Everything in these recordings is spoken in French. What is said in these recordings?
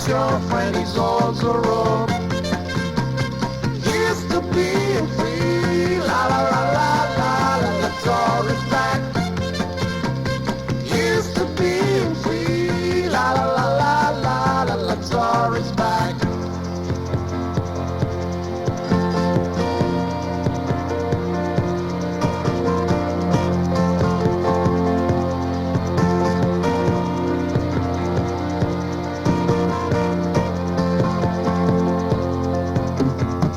your friend, he's on the road. Used to be free, la la la la la, and the Tory's back. Used to be free, la la la la la, and the Tory's back.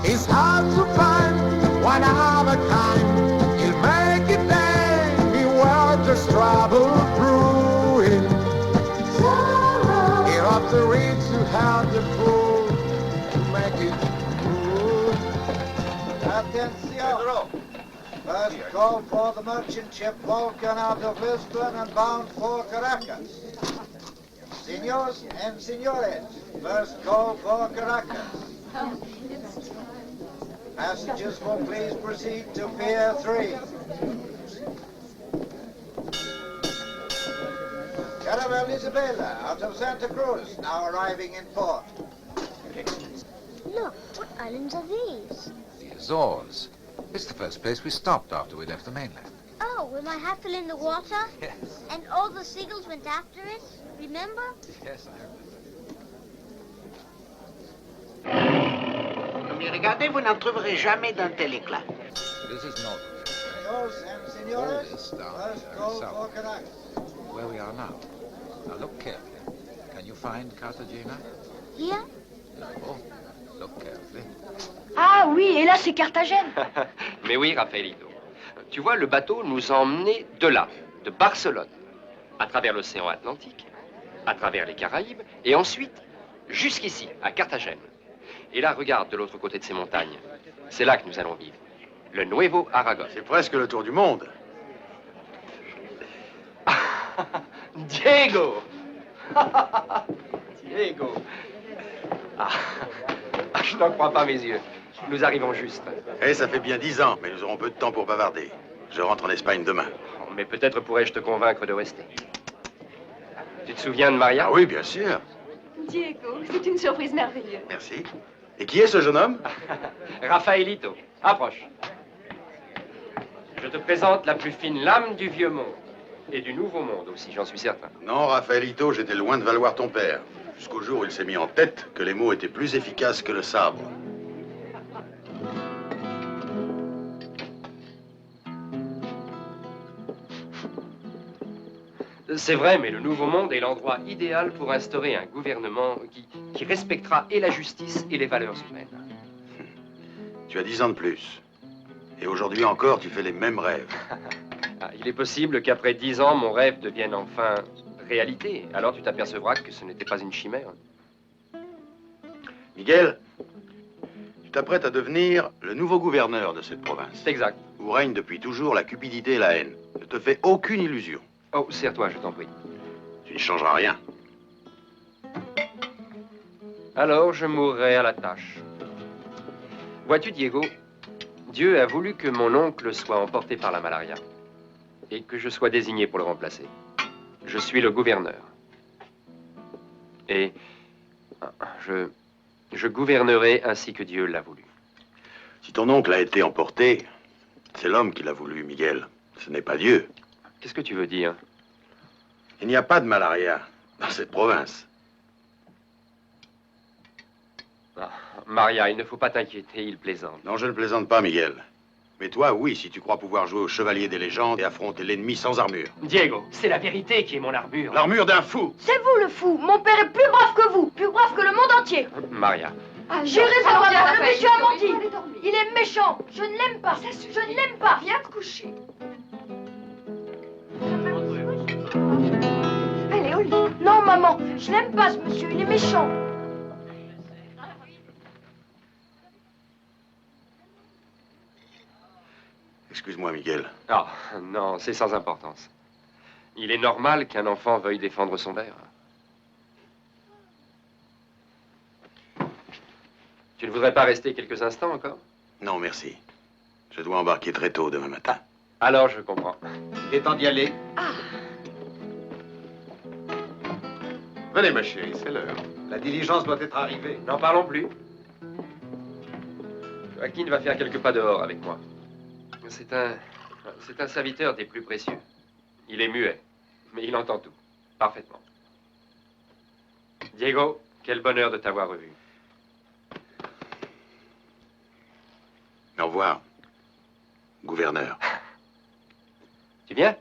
It's hard to find one of a kind. He'll make it there. He will just travel through it. Here up the reach you have the fool to make it through. Attention! First call for the merchant ship Vulcan out of Lisbon and bound for Caracas. Senors and senores, first call for Caracas. Passengers will please proceed to Pier 3. Caravel Isabella out of Santa Cruz, now arriving in port. Look, what islands are these? The Azores. It's the first place we stopped after we left the mainland. Oh, with my hat fell in the water? Yes. And all the seagulls went after it? Remember? Yes, I remember. Mais regardez, vous n'en trouverez jamais d'un tel éclat. This is not Senors and senores, this down first there call south. for Caracas. where we are now. Now look carefully. Can you find Cartagena? Here? No. Look carefully. Ah oui, et là c'est Carthagène. Mais oui, Raphaëlito. Tu vois, le bateau nous a emmenés de là, de Barcelone, à travers l'océan Atlantique, à travers les Caraïbes, et ensuite jusqu'ici, à Carthagène. Et là, regarde, de l'autre côté de ces montagnes. C'est là que nous allons vivre. Le Nuevo Aragon. C'est presque le tour du monde. Diego! Diego! Ah, je n'en crois pas mes yeux. Nous arrivons juste. Eh, ça fait bien 10 ans, mais nous aurons peu de temps pour bavarder. Je rentre en Espagne demain. Mais peut-être pourrais-je te convaincre de rester. Tu te souviens de Maria? Ah oui, bien sûr. Diego, c'est une surprise merveilleuse. Merci. Et qui est ce jeune homme? Raphaëlito, approche. Je te présente la plus fine lame du vieux monde. Et du nouveau monde aussi, j'en suis certain. Non, Raphaëlito, j'étais loin de valoir ton père. Jusqu'au jour où il s'est mis en tête que les mots étaient plus efficaces que le sabre. C'est vrai, mais le Nouveau Monde est l'endroit idéal pour instaurer un gouvernement qui respectera et la justice et les valeurs humaines. Tu as 10 ans de plus. Et aujourd'hui encore, tu fais les mêmes rêves. Ah, il est possible qu'après 10 ans, mon rêve devienne enfin réalité. Alors tu t'apercevras que ce n'était pas une chimère. Miguel, tu t'apprêtes à devenir le nouveau gouverneur de cette province. C'est exact. Où règne depuis toujours la cupidité et la haine. Ne te fais aucune illusion. Oh, serre-toi, je t'en prie. Tu ne changeras rien. Alors je mourrai à la tâche. Vois-tu, Diego, Dieu a voulu que mon oncle soit emporté par la malaria et que je sois désigné pour le remplacer. Je suis le gouverneur. Et je gouvernerai ainsi que Dieu l'a voulu. Si ton oncle a été emporté, c'est l'homme qui l'a voulu, Miguel. Ce n'est pas Dieu. Qu'est-ce que tu veux dire? Il n'y a pas de malaria dans cette province. Ah, Maria, il ne faut pas t'inquiéter, il plaisante. Non, je ne plaisante pas, Miguel. Mais toi, oui, si tu crois pouvoir jouer au chevalier des légendes et affronter l'ennemi sans armure. Diego, c'est la vérité qui est mon armure. L'armure d'un fou! C'est vous le fou. Mon père est plus brave que vous, plus brave que le monde entier. Maria. J'ai raison, madame, le monsieur a menti. Il est méchant. Je ne l'aime pas. Je ne l'aime pas. Viens te coucher. Allez, au lit. Non, maman, je n'aime pas ce monsieur. Il est méchant. Excuse-moi, Miguel. Ah, non, c'est sans importance. Il est normal qu'un enfant veuille défendre son père. Tu ne voudrais pas rester quelques instants encore? Non, merci. Je dois embarquer très tôt demain matin. Alors, je comprends. Il est temps d'y aller. Venez, ma chérie, c'est l'heure. La diligence doit être arrivée. N'en parlons plus. Joaquin va faire quelques pas dehors avec moi. C'est un serviteur des plus précieux. Il est muet, mais il entend tout, parfaitement. Diego, quel bonheur de t'avoir revu. Au revoir, gouverneur. Tu viens?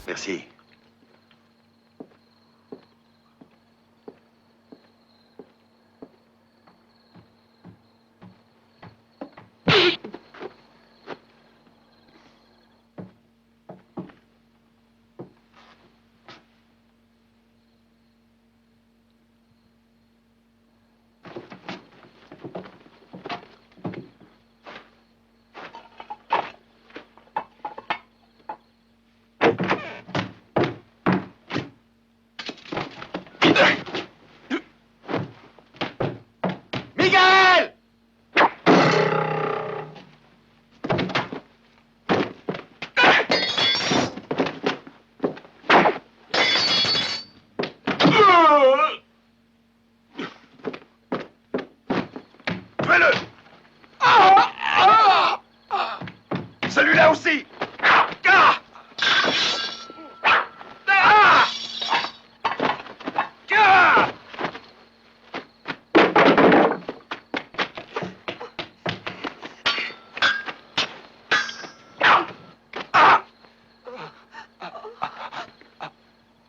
Merci. Miguel! Tuez-le! Celui-là aussi!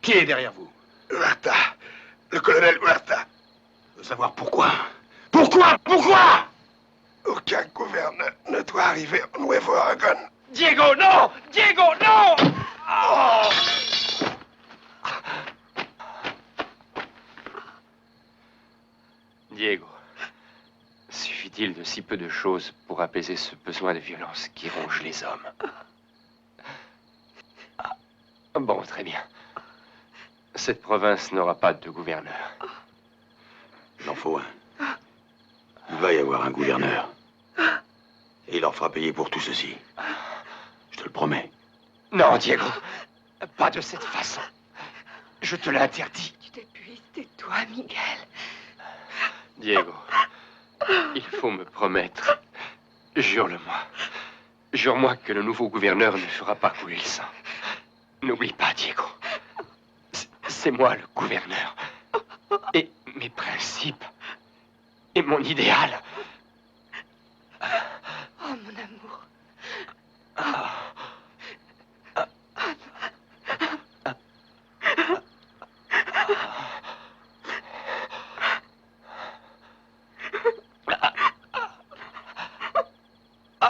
Qui est derrière vous? Huerta, le colonel Huerta. Je veux savoir pourquoi. Pourquoi? Aucun gouverneur ne doit arriver au Nuevo Aragon. Diego, non! Diego, non! Oh! Diego, suffit-il de si peu de choses pour apaiser ce besoin de violence qui ronge les hommes? Bon, très bien. Cette province n'aura pas de gouverneur. Il en faut un. Il va y avoir un gouverneur. Et il leur fera payer pour tout ceci. Je te le promets. Non, Diego, pas de cette façon. Je te l'interdis. Tu t'épuises, tais-toi, Miguel. Diego, il faut me promettre. Jure-le-moi. Jure-moi que le nouveau gouverneur ne fera pas couler le sang. N'oublie pas, Diego. C'est moi le gouverneur. Et mes principes. Et mon idéal. Oh, mon amour.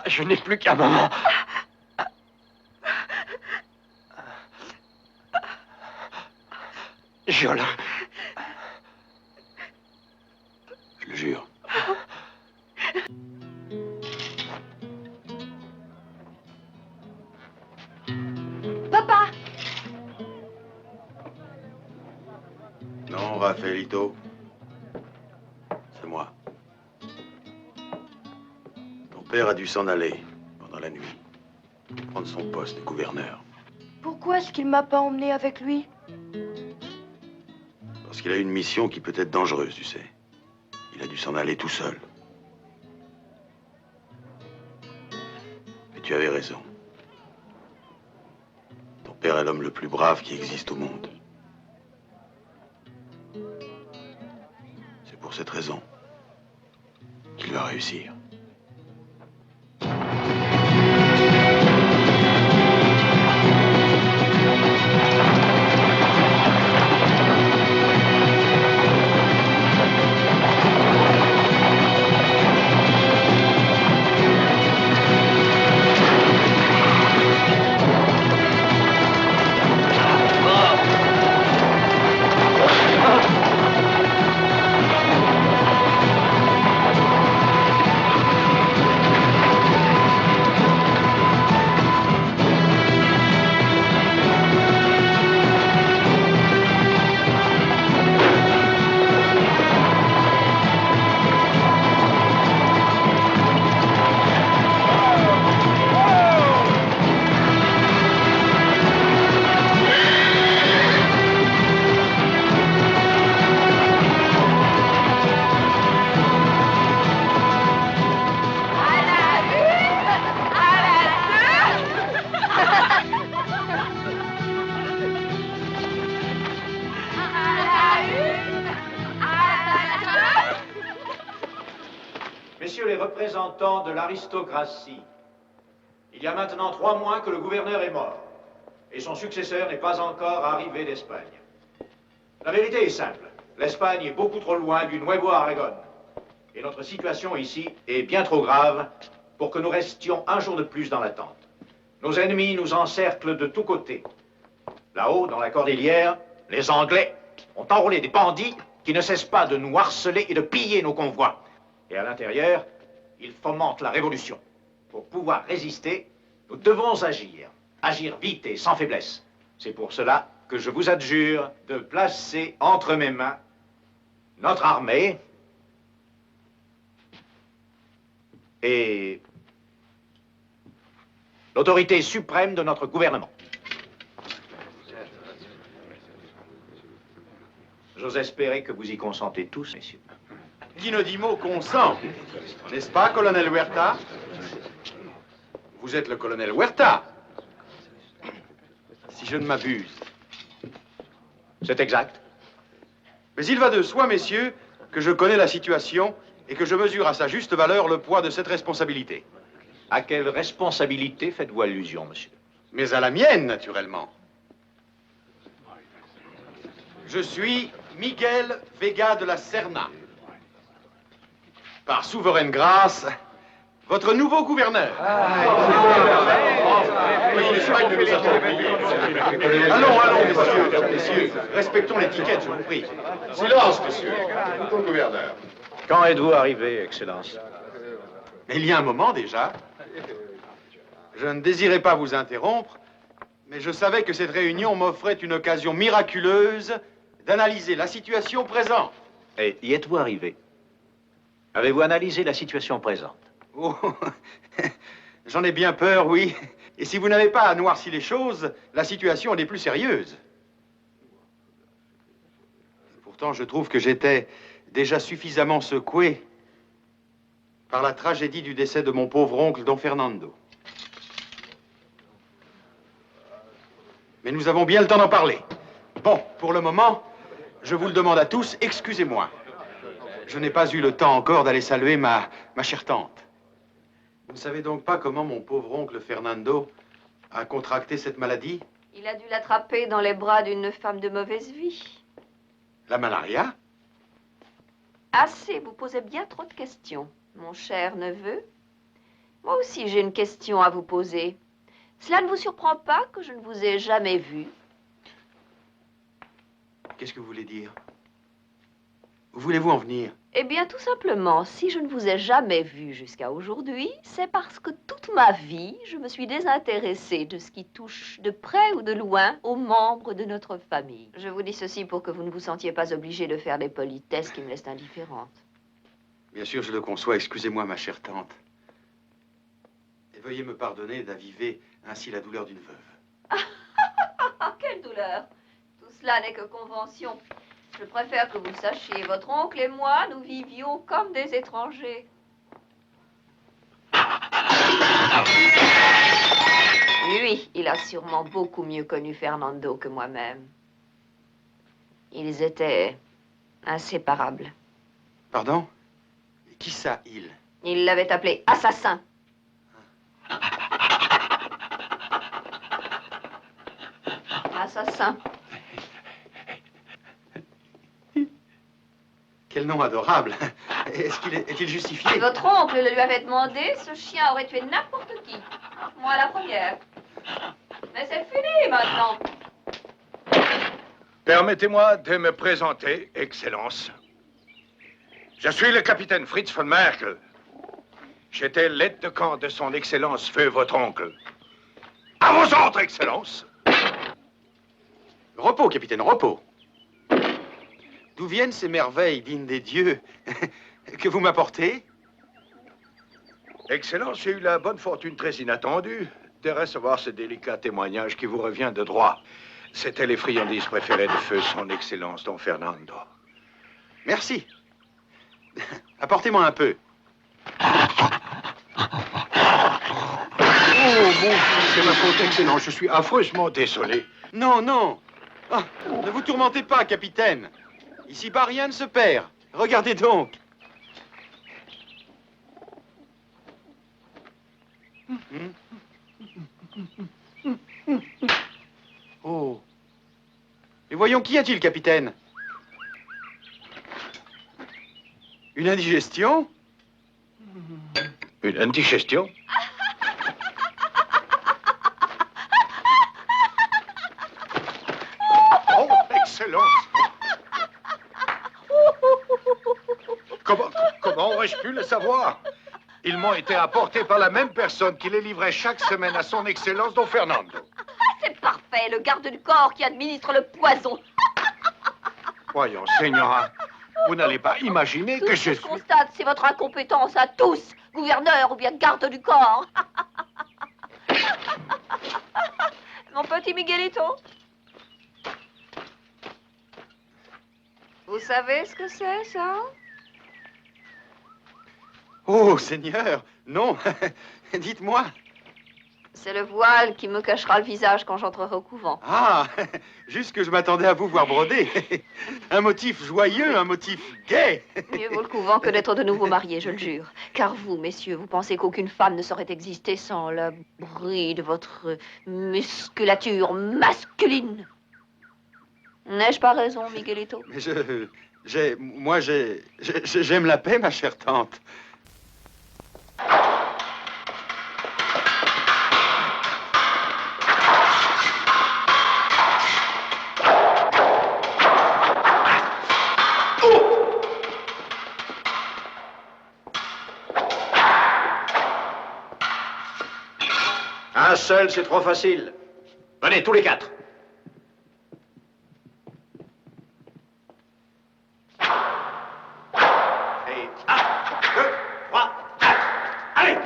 Je n'ai plus qu'un moment. Jure-le. Je le jure. Papa! Non, Rafaelito. C'est moi. Ton père a dû s'en aller pendant la nuit. Prendre son poste de gouverneur. Pourquoi est-ce qu'il m'a pas emmené avec lui? Parce qu'il a une mission qui peut être dangereuse, tu sais. Il a dû s'en aller tout seul. Mais tu avais raison. Ton père est l'homme le plus brave qui existe au monde. C'est pour cette raison qu'il va réussir. Messieurs les représentants de l'aristocratie, il y a maintenant 3 mois que le gouverneur est mort et son successeur n'est pas encore arrivé d'Espagne. La vérité est simple. L'Espagne est beaucoup trop loin du Nuevo Aragon. Et notre situation ici est bien trop grave pour que nous restions un jour de plus dans l'attente. Nos ennemis nous encerclent de tous côtés. Là-haut, dans la cordillère, les Anglais ont enrôlé des bandits qui ne cessent pas de nous harceler et de piller nos convois. Et à l'intérieur, ils fomentent la révolution. Pour pouvoir résister, nous devons agir. Agir vite et sans faiblesse. C'est pour cela que je vous adjure de placer entre mes mains notre armée et l'autorité suprême de notre gouvernement. J'ose espérer que vous y consentez tous, messieurs. Dino Dimo consent, n'est-ce pas, colonel Huerta? Vous êtes le colonel Huerta, si je ne m'abuse. C'est exact. Mais il va de soi, messieurs, que je connais la situation et que je mesure à sa juste valeur le poids de cette responsabilité. À quelle responsabilité faites-vous allusion, monsieur? Mais à la mienne, naturellement. Je suis Miguel Vega de la Serna. Par souveraine grâce, votre nouveau gouverneur. Allons, messieurs, respectons l'étiquette, je vous prie. Silence, monsieur. Ton gouverneur. Quand êtes-vous arrivé, Excellence? Il y a un moment déjà. Je ne désirais pas vous interrompre, mais je savais que cette réunion m'offrait une occasion miraculeuse d'analyser la situation présente. Et y êtes-vous arrivé? Avez-vous analysé la situation présente? Oh, j'en ai bien peur, oui. Et si vous n'avez pas noirci les choses, la situation n'est plus sérieuse. Pourtant, je trouve que j'étais déjà suffisamment secoué par la tragédie du décès de mon pauvre oncle, Don Fernando. Mais nous avons bien le temps d'en parler. Bon, pour le moment, je vous le demande à tous, excusez-moi. Je n'ai pas eu le temps encore d'aller saluer ma chère tante. Vous ne savez donc pas comment mon pauvre oncle Fernando a contracté cette maladie? Il a dû l'attraper dans les bras d'une femme de mauvaise vie. La malaria? Assez, vous posez bien trop de questions, mon cher neveu. Moi aussi, j'ai une question à vous poser. Cela ne vous surprend pas que je ne vous ai jamais vu? Qu'est-ce que vous voulez dire? Où voulez-vous en venir? Eh bien, tout simplement, si je ne vous ai jamais vu jusqu'à aujourd'hui, c'est parce que toute ma vie, je me suis désintéressée de ce qui touche de près ou de loin aux membres de notre famille. Je vous dis ceci pour que vous ne vous sentiez pas obligé de faire des politesses qui me laissent indifférente. Bien sûr, je le conçois. Excusez-moi, ma chère tante. Et veuillez me pardonner d'aviver ainsi la douleur d'une veuve. Quelle douleur! Tout cela n'est que convention. Je préfère que vous le sachiez. Votre oncle et moi, nous vivions comme des étrangers. Oui, Lui, il a sûrement beaucoup mieux connu Fernando que moi-même. Ils étaient inséparables. Pardon? Qui ça, il? Il l'avait appelé assassin. Assassin. Quel nom adorable. Est-il justifié? Si votre oncle le lui avait demandé, ce chien aurait tué n'importe qui. Moi la première. Mais c'est fini maintenant. Permettez-moi de me présenter, Excellence. Je suis le capitaine Fritz von Merkel. J'étais l'aide de camp de son Excellence, feu votre oncle. À vos ordres, Excellence. Repos, capitaine, repos. D'où viennent ces merveilles dignes des dieux que vous m'apportez? Excellence, j'ai eu la bonne fortune très inattendue de recevoir ce délicat témoignage qui vous revient de droit. C'était les friandises préférées de feu son Excellence, Don Fernando. Merci. Apportez-moi un peu. Oh, mon Dieu, c'est ma faute, Excellence. Je suis affreusement désolé. Non, non. Ah, ne vous tourmentez pas, capitaine. Ici-bas, rien ne se perd. Regardez donc. Oh. Et voyons, qu'y a-t-il, capitaine? Une indigestion? Une indigestion? Oh, Excellence! Comment aurais-je pu le savoir? Ils m'ont été apportés par la même personne qui les livrait chaque semaine à son Excellence, Don Fernando. C'est parfait, le garde du corps qui administre le poison. Voyons, Señora, vous n'allez pas imaginer Tout que ce je que suis... je constate, c'est votre incompétence à tous, gouverneur ou bien garde du corps. Mon petit Miguelito. Vous savez ce que c'est, ça? Oh, Seigneur, non. Dites-moi. C'est le voile qui me cachera le visage quand j'entrerai au couvent. Ah, juste que je m'attendais à vous voir broder. Un motif joyeux, un motif gai. Mieux vaut le couvent que d'être de nouveau marié, je le jure. Car vous, messieurs, vous pensez qu'aucune femme ne saurait exister sans le bruit de votre musculature masculine. N'ai-je pas raison, Miguelito? Mais j'aime la paix, ma chère tante. Un seul, c'est trop facile. Venez, tous les quatre. Et 1, 2, 3, 4. Allez!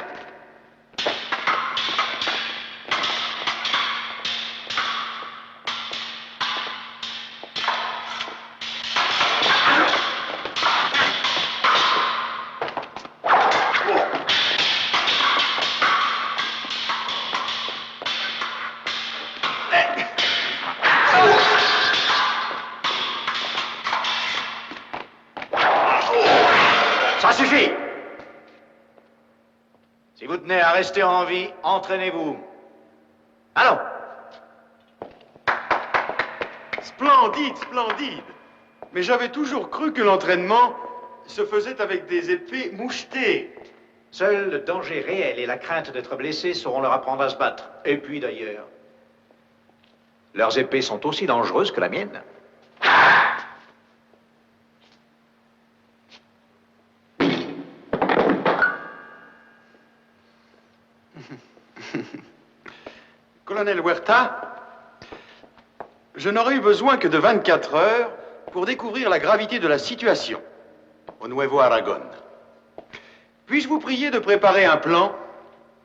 Ça suffit. Si vous tenez à rester en vie, entraînez-vous. Allons. Splendide, splendide. Mais j'avais toujours cru que l'entraînement se faisait avec des épées mouchetées. Seul le danger réel et la crainte d'être blessé sauront leur apprendre à se battre. Et puis d'ailleurs, leurs épées sont aussi dangereuses que la mienne. Colonel Huerta, je n'aurais eu besoin que de 24 heures pour découvrir la gravité de la situation au Nuevo Aragon. Puis-je vous prier de préparer un plan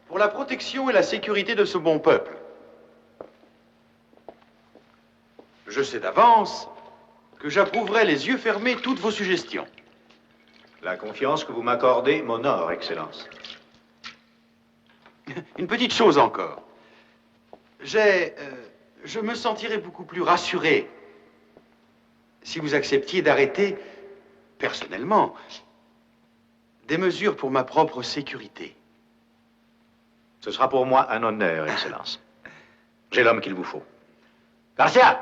pour la protection et la sécurité de ce bon peuple? Je sais d'avance que j'approuverai les yeux fermés toutes vos suggestions. La confiance que vous m'accordez m'honore, Excellence. Une petite chose encore. Je me sentirais beaucoup plus rassuré si vous acceptiez d'arrêter, personnellement, des mesures pour ma propre sécurité. Ce sera pour moi un honneur, Excellence. J'ai l'homme qu'il vous faut. Garcia!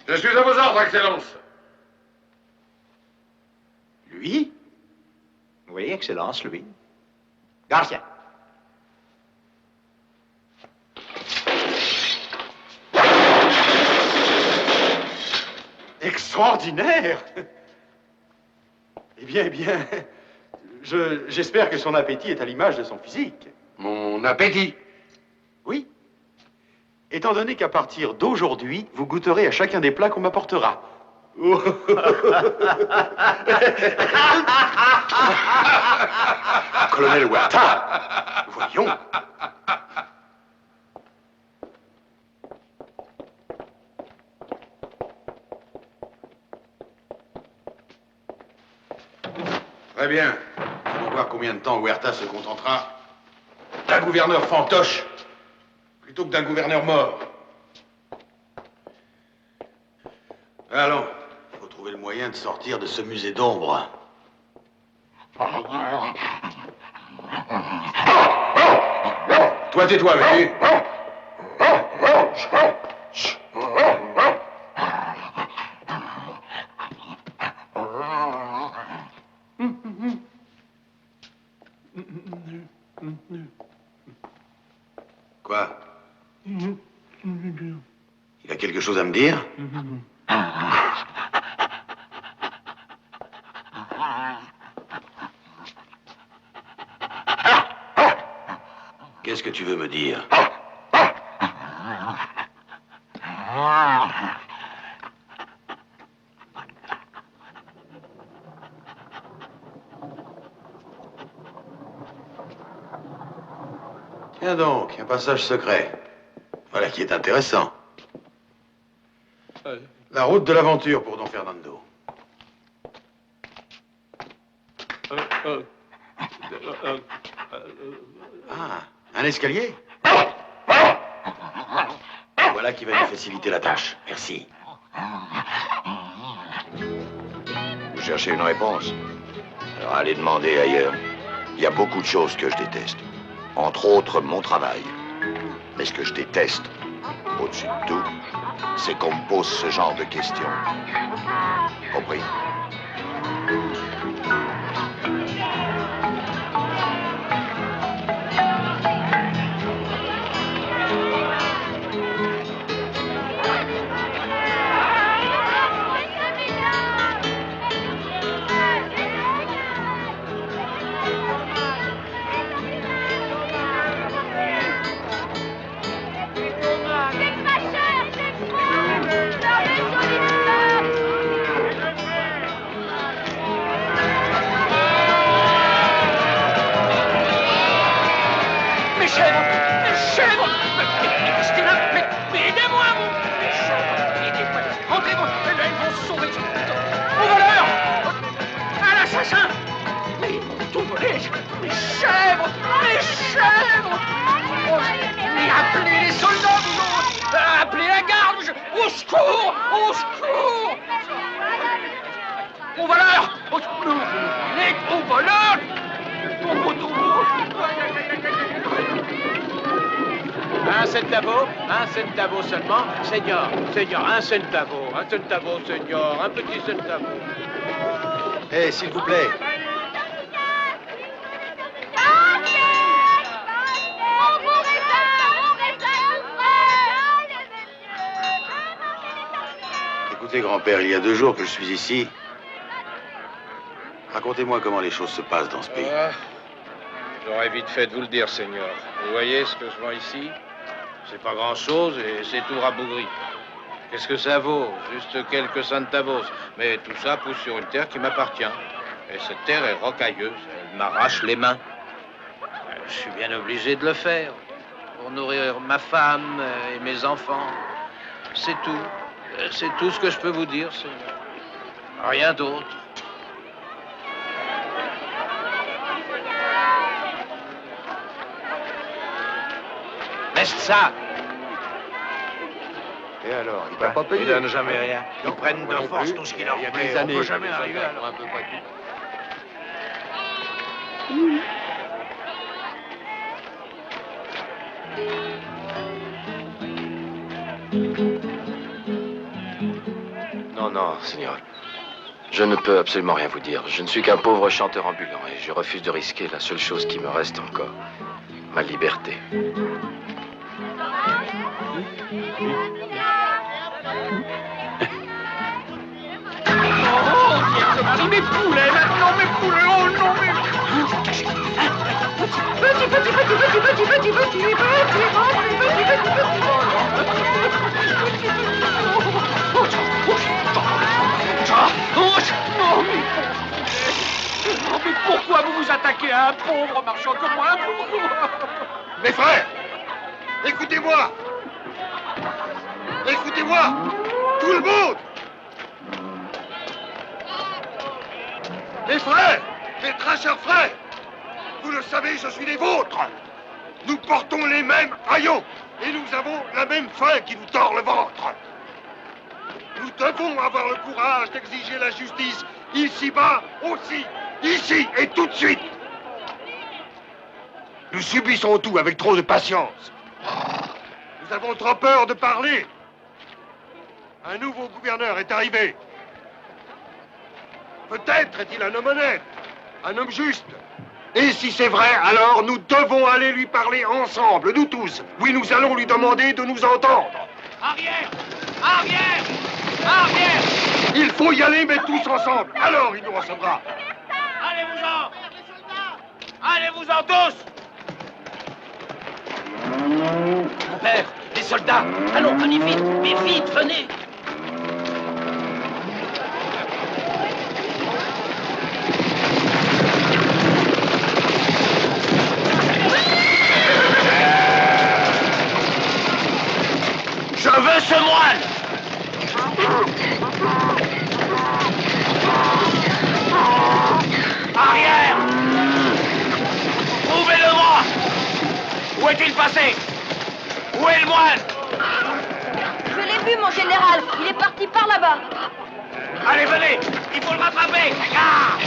Je suis à vos ordres, Excellence. Lui? Oui, Excellence, lui. Garcia. Extraordinaire! Eh bien, j'espère que son appétit est à l'image de son physique. Mon appétit? Oui. Étant donné qu'à partir d'aujourd'hui, vous goûterez à chacun des plats qu'on m'apportera. Colonel Huerta, voyons. Très bien. Allons voir combien de temps Huerta se contentera d'un gouverneur fantoche plutôt que d'un gouverneur mort. Allons, il faut trouver le moyen de sortir de ce musée d'ombre. Toi, tais-toi, vas-y. Quoi? Il a quelque chose à me dire? Qu'est-ce que tu veux me dire? Tiens donc, un passage secret. Voilà qui est intéressant. La route de l'aventure pour Don Fernando. Ah, un escalier? Voilà qui va nous faciliter la tâche. Merci. Vous cherchez une réponse? Alors allez demander ailleurs. Il y a beaucoup de choses que je déteste. Entre autres, mon travail. Mais ce que je déteste, au-dessus de tout, c'est qu'on me pose ce genre de questions. Compris? Centavo seulement. Seigneur, un centavo, seigneur, un petit centavo. Eh, s'il vous plaît. Écoutez, grand-père, il y a 2 jours que je suis ici. Racontez-moi comment les choses se passent dans ce pays. J'aurais vite fait de vous le dire, seigneur. Vous voyez ce que je vois ici? C'est pas grand-chose et c'est tout rabougri. Qu'est-ce que ça vaut? Juste quelques centavos. Mais tout ça pousse sur une terre qui m'appartient. Et cette terre est rocailleuse. Elle m'arrache les mains. Je suis bien obligé de le faire. Pour nourrir ma femme et mes enfants. C'est tout. C'est tout ce que je peux vous dire, Seigneur. Rien d'autre. Reste ça. Et alors, il t'a pas payé? Ils donnent jamais rien. Ils prennent de force tout ce qui leur Il y a plaît. des années. On peut jamais arriver à un peu près Non, non, Seigneur. Je ne peux absolument rien vous dire. Je ne suis qu'un pauvre chanteur ambulant et je refuse de risquer la seule chose qui me reste encore. Ma liberté. Mes poulets, maintenant mes poulets, oh non, mes... Oh, mais pourquoi vous vous attaquez à un pauvre marchand comme moi? Pourquoi? Mes frères, écoutez-moi. Écoutez-moi, tout le monde. Mes frères, mes très chers frères, vous le savez, je suis des vôtres. Nous portons les mêmes haillons et nous avons la même faim qui nous tord le ventre. Nous devons avoir le courage d'exiger la justice ici-bas aussi, ici et tout de suite. Nous subissons tout avec trop de patience. Nous avons trop peur de parler. Un nouveau gouverneur est arrivé. Peut-être est-il un homme honnête, un homme juste. Et si c'est vrai, alors nous devons aller lui parler ensemble, nous tous. Oui, nous allons lui demander de nous entendre. Arrière! Arrière! Arrière! Il faut y aller, mais tous ensemble. Alors il nous recevra. Allez-vous-en! Allez-vous-en tous! Mon père, les soldats! Allons, venez vite! Mais vite, venez! Je veux ce moine! Arrière! Trouvez-le-moi! Où est-il passé? Où est le moine? Je l'ai vu, mon général. Il est parti par là-bas. Allez, venez! Il faut le rattraper! Ah!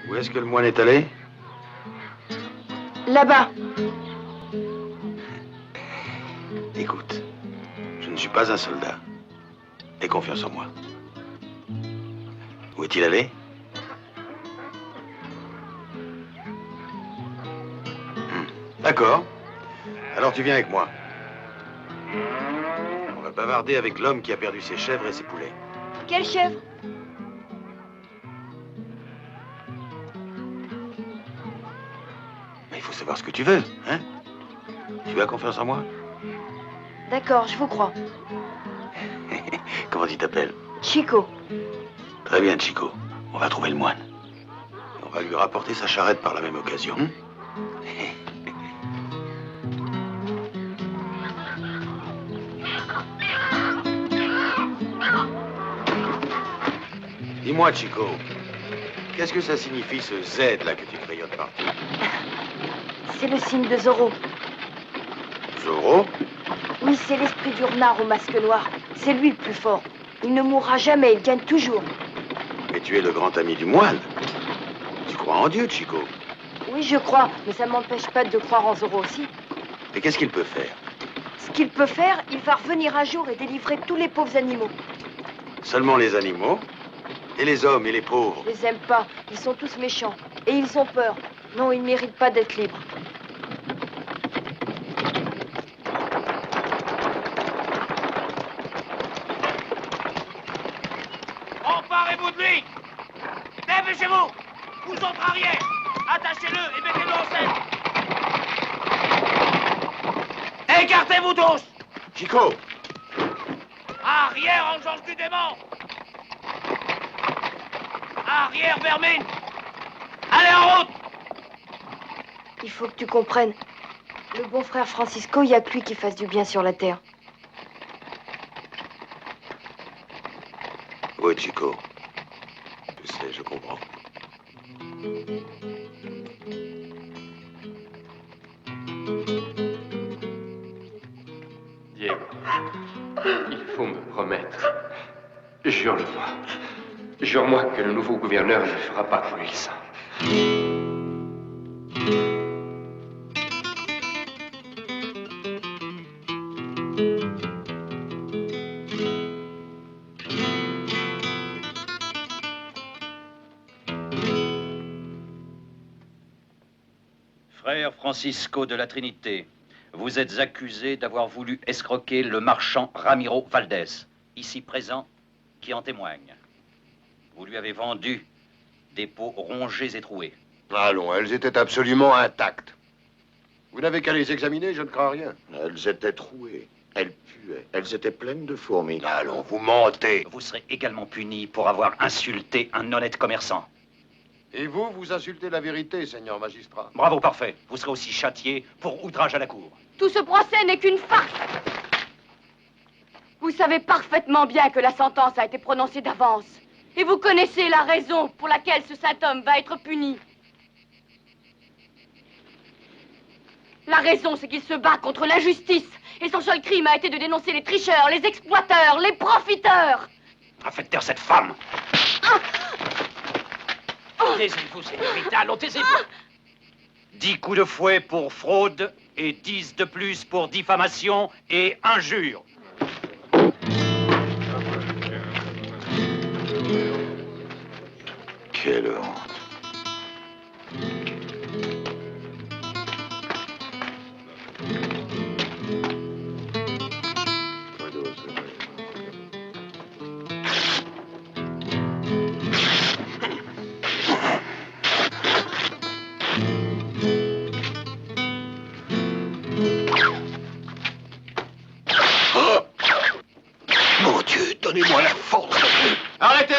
Où est-ce que le moine est allé? Là-bas. Écoute, je ne suis pas un soldat. Aie confiance en moi. Où est-il allé? D'accord. Alors tu viens avec moi. On va bavarder avec l'homme qui a perdu ses chèvres et ses poulets. Quelle chèvre? Mais il faut savoir ce que tu veux, hein? Tu as confiance en moi? D'accord, je vous crois. Comment tu t'appelles? Chico. Très bien, Chico. On va trouver le moine. On va lui rapporter sa charrette par la même occasion. Dis-moi, Chico, qu'est-ce que ça signifie ce Z là que tu crayonnes partout? C'est le signe de Zorro. Zorro? Oui, c'est l'esprit du renard au masque noir. C'est lui le plus fort. Il ne mourra jamais, il gagne toujours. Mais tu es le grand ami du moine. Tu crois en Dieu, Chico? Oui, je crois, mais ça ne m'empêche pas de croire en Zorro aussi. Et qu'est-ce qu'il peut faire? Ce qu'il peut faire, il va revenir un jour et délivrer tous les pauvres animaux. Seulement les animaux? Et les hommes et les pauvres? Je les aime pas, ils sont tous méchants. Et ils ont peur. Non, ils ne méritent pas d'être libres. Emparez-vous de lui! Dépêchez-vous! Vous autres arrière! Attachez-le et mettez-le en scène! Écartez-vous tous! Chico! Arrière, engeance du démon! Arrière, vermine! Allez, en route! Il faut que tu comprennes. Le bon frère Francisco, il n'y a que lui qui fasse du bien sur la terre. Oui, Chico. Je sais, je comprends. Diego, il faut me promettre. Jure-le-moi. Jure-moi que le nouveau gouverneur ne fera pas couler le sang. Frère Francisco de la Trinité, vous êtes accusé d'avoir voulu escroquer le marchand Ramiro Valdez, ici présent, qui en témoigne. Vous lui avez vendu des peaux rongées et trouées. Allons, elles étaient absolument intactes. Vous n'avez qu'à les examiner, je ne crains rien. Elles étaient trouées. Elles puaient. Elles étaient pleines de fourmis. Allons, vous mentez. Vous serez également puni pour avoir insulté un honnête commerçant. Et vous, vous insultez la vérité, seigneur magistrat. Bravo, parfait. Vous serez aussi châtié pour outrage à la cour. Tout ce procès n'est qu'une farce. Vous savez parfaitement bien que la sentence a été prononcée d'avance. Et vous connaissez la raison pour laquelle ce saint homme va être puni. La raison, c'est qu'il se bat contre l'injustice. Et son seul crime a été de dénoncer les tricheurs, les exploiteurs, les profiteurs. Faites taire cette femme. Taisez-vous, señorita, allons, taisez-vous. 10 coups de fouet pour fraude et 10 de plus pour diffamation et injure. Quelle honte. Mon Dieu, donnez-moi la force. Arrêtez!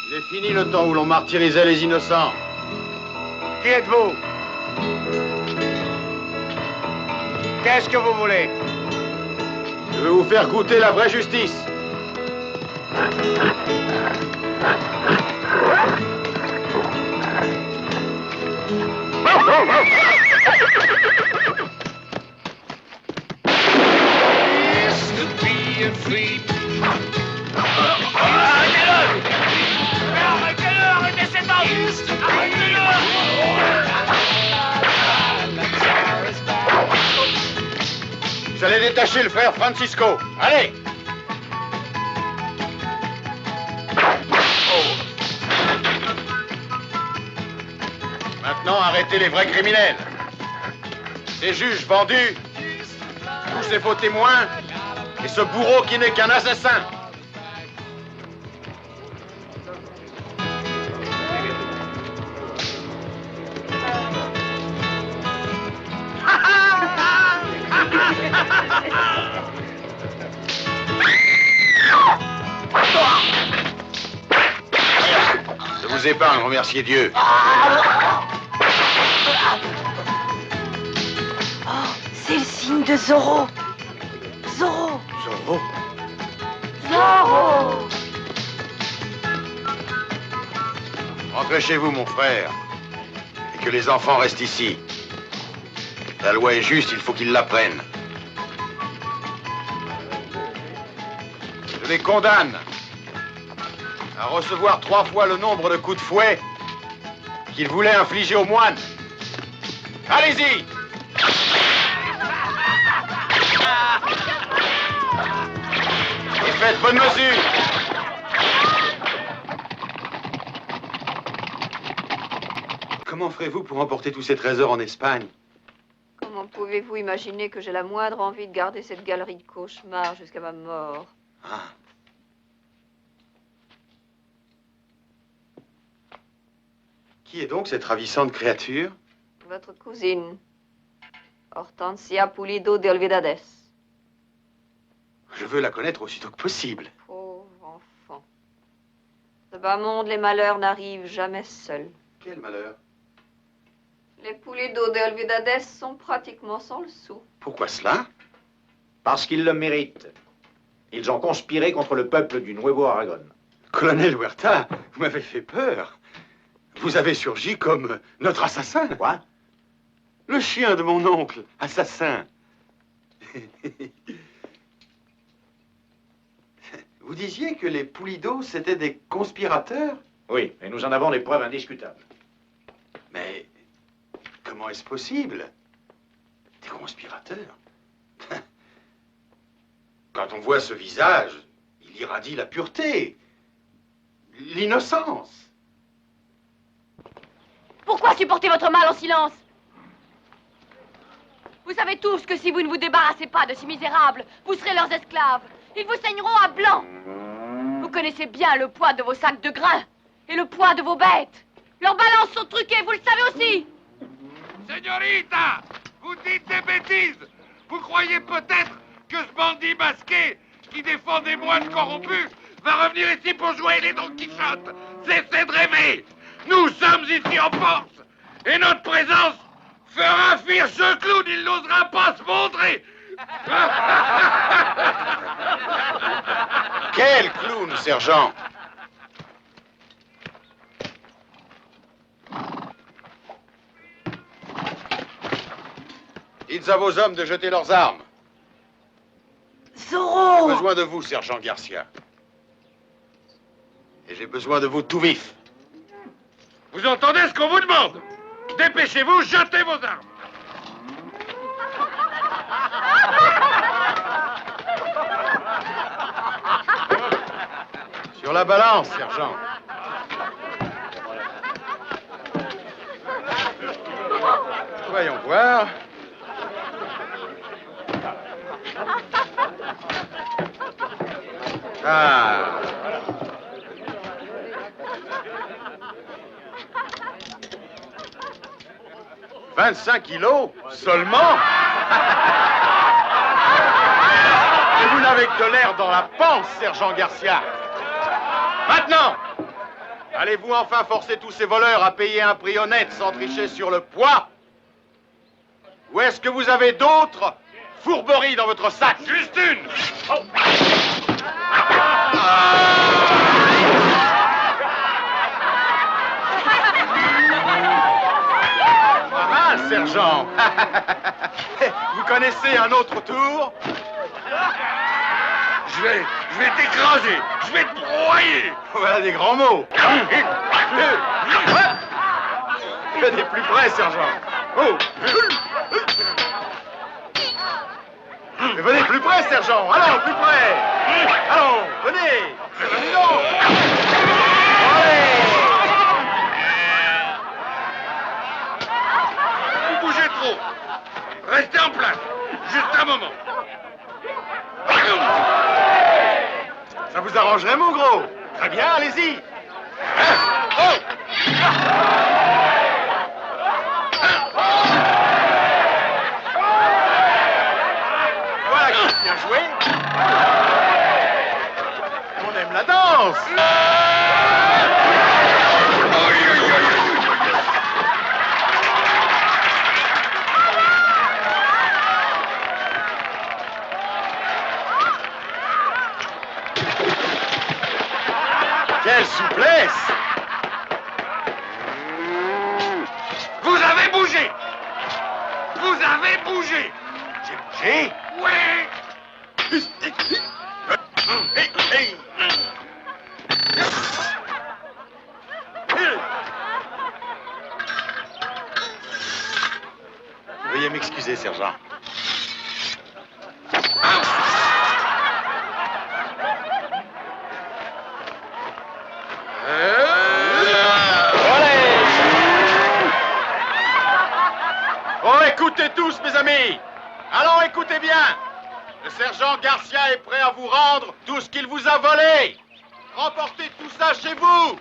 Il est fini le temps où l'on martyrisait les innocents. Qui êtes-vous? Qu'est-ce que vous voulez? Je veux vous faire goûter la vraie justice. Arrêtez cet homme! Vous allez détacher le frère Francisco. Allez! Maintenant, arrêtez les vrais criminels. Ces juges vendus, tous ces faux témoins, et ce bourreau qui n'est qu'un assassin. Je vous épargne, remerciez Dieu. C'est le signe de Zorro. Zorro. Zorro? Zorro. Rentrez chez vous, mon frère. Et que les enfants restent ici. La loi est juste, il faut qu'ils l'apprennent. Je les condamne à recevoir 3 fois le nombre de coups de fouet qu'ils voulaient infliger aux moines. Allez-y! Et faites bonne mesure! Comment ferez-vous pour emporter tous ces trésors en Espagne? Comment pouvez-vous imaginer que j'ai la moindre envie de garder cette galerie de cauchemars jusqu'à ma mort? Ah, Qui est donc cette ravissante créature? Votre cousine, Hortensia Pulido de Olvidades. Je veux la connaître aussitôt que possible. Pauvre enfant. De bas monde, les malheurs n'arrivent jamais seuls. Quel malheur? Les Pulido de Olvidades sont pratiquement sans le sou. Pourquoi cela? Parce qu'ils le méritent. Ils ont conspiré contre le peuple du Nuevo Aragon. Colonel Huerta, vous m'avez fait peur. Vous avez surgi comme notre assassin. Quoi? Le chien de mon oncle, assassin. Vous disiez que les Pulido, c'étaient des conspirateurs? Oui, et nous en avons des preuves indiscutables. Mais comment est-ce possible? Des conspirateurs? Quand on voit ce visage, il irradie la pureté, l'innocence. Pourquoi supporter votre mal en silence? Vous savez tous que si vous ne vous débarrassez pas de ces misérables, vous serez leurs esclaves. Ils vous saigneront à blanc. Vous connaissez bien le poids de vos sacs de grains et le poids de vos bêtes. Leurs balances sont truquées, vous le savez aussi. Señorita, vous dites des bêtises. Vous croyez peut-être que ce bandit masqué qui défend des moines corrompus va revenir ici pour jouer les Don Quichotte? Cessez de rêver. Nous sommes ici en force et notre présence fera fuir ce clown. Il n'osera pas se montrer. Quel clown, sergent! Dites à vos hommes de jeter leurs armes. Zorro! J'ai besoin de vous, sergent Garcia. Et j'ai besoin de vous tout vif. Vous entendez ce qu'on vous demande? Dépêchez-vous, jetez vos armes. Sur la balance, sergent. Voyons voir. Ah. « 25 kilos seulement. Et vous n'avez que de l'air dans la panse, sergent Garcia. Maintenant, allez-vous enfin forcer tous ces voleurs à payer un prix honnête sans tricher sur le poids? Ou est-ce que vous avez d'autres fourberies dans votre sac? Juste une. Oh. Ah, sergent. Vous connaissez un autre tour? Je vais t'écraser. Je vais te broyer. Voilà des grands mots. Venez plus près, sergent. Oh. Mais venez plus près, sergent. Allons, plus près. Allons, venez. Venez donc. Vous bougez trop. Restez en place. Juste un moment. Ça vous arrangerait, mon gros? Très bien, allez-y. Voilà qui est bien joué. On aime la danse. Quelle souplesse! Vous avez bougé. Vous avez bougé. J'ai bougé? Oui. Hey, hey. Veuillez m'excuser, sergent. Oh, écoutez tous, mes amis. Allons, écoutez bien. Le sergent Garcia est prêt à vous rendre tout ce qu'il vous a volé. Remportez tout ça chez vous.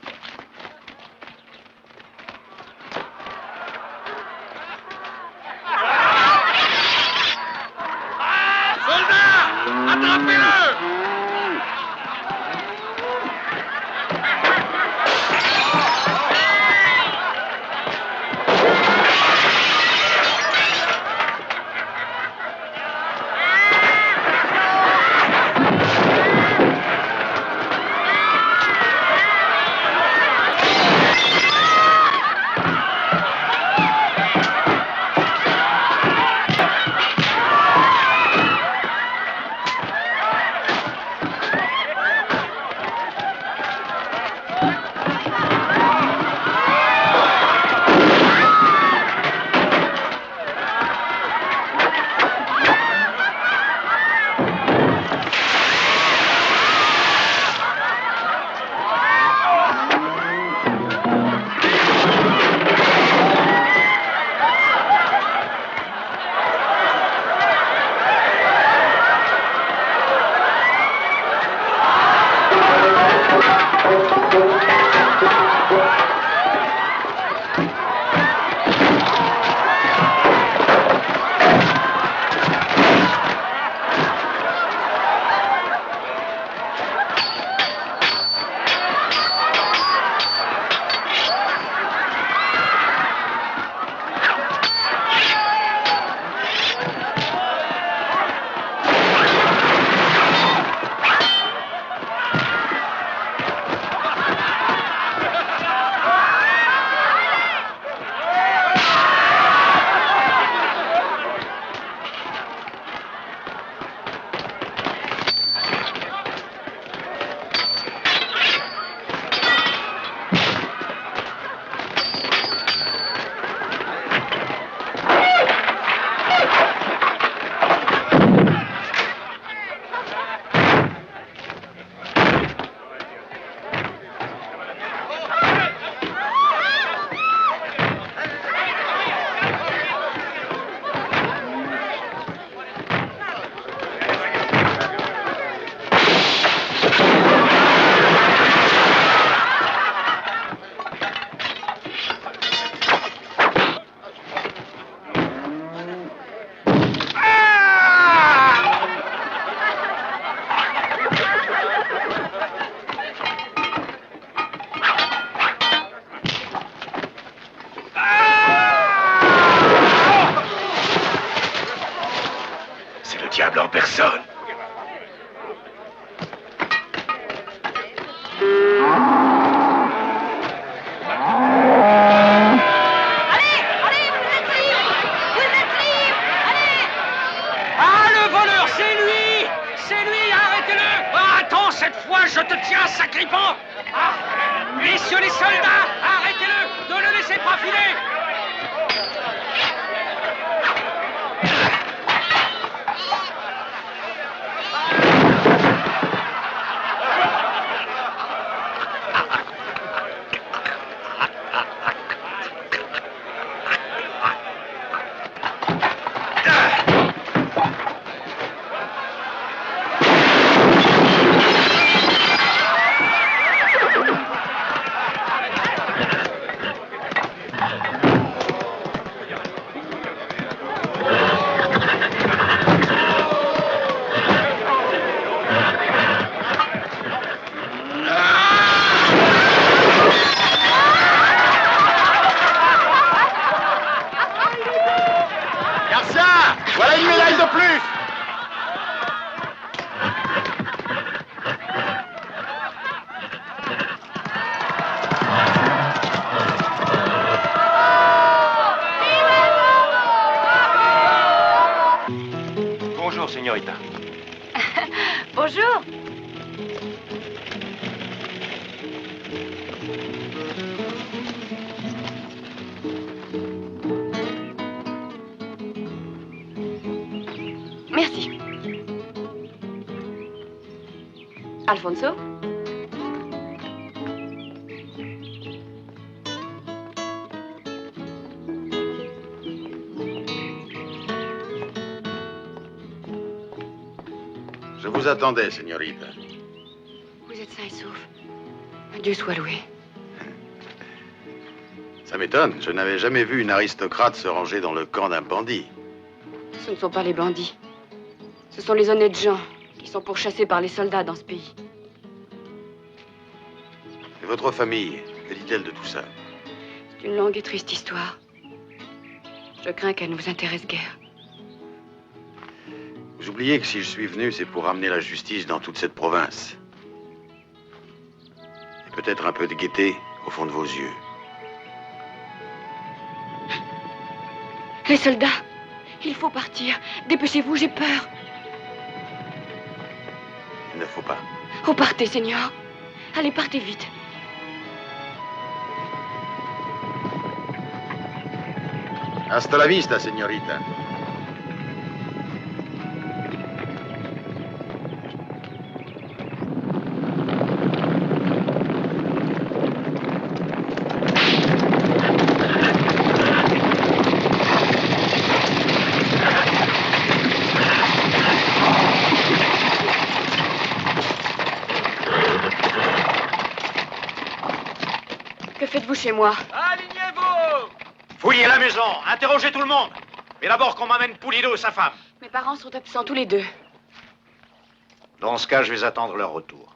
personne. Ah, le voleur, c'est lui! C'est lui, arrêtez-le! Ah, attends, cette fois, je te tiens, sacripant! Ah, messieurs les soldats, arrêtez-le! Ne le laissez pas filer! Voilà une médaille de plus! Bonjour, señorita. Bonjour. Merci. Alfonso? Je vous attendais, señorita. Vous êtes sain et sauf. Dieu soit loué. Ça m'étonne, je n'avais jamais vu une aristocrate se ranger dans le camp d'un bandit. Ce ne sont pas les bandits. Ce sont les honnêtes gens qui sont pourchassés par les soldats dans ce pays. Et votre famille, que dit-elle de tout ça? C'est une longue et triste histoire. Je crains qu'elle ne vous intéresse guère. Vous oubliez que si je suis venu, c'est pour ramener la justice dans toute cette province. Et peut-être un peu de gaieté au fond de vos yeux. Les soldats, il faut partir. Dépêchez-vous, j'ai peur. Il ne faut pas. Oh, partez, Seigneur. Allez, partez vite. Hasta la vista, señorita. Que faites-vous chez moi? Alignez-vous! Fouillez la maison, interrogez tout le monde. Mais d'abord qu'on m'amène Pulido et sa femme. Mes parents sont absents tous les deux. Dans ce cas, je vais attendre leur retour.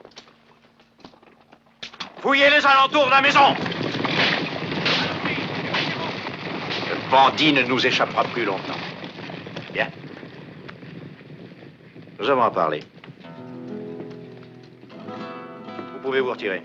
Fouillez les alentours de la maison. Le bandit ne nous échappera plus longtemps. Bien. Nous avons à parler. Vous pouvez vous retirer.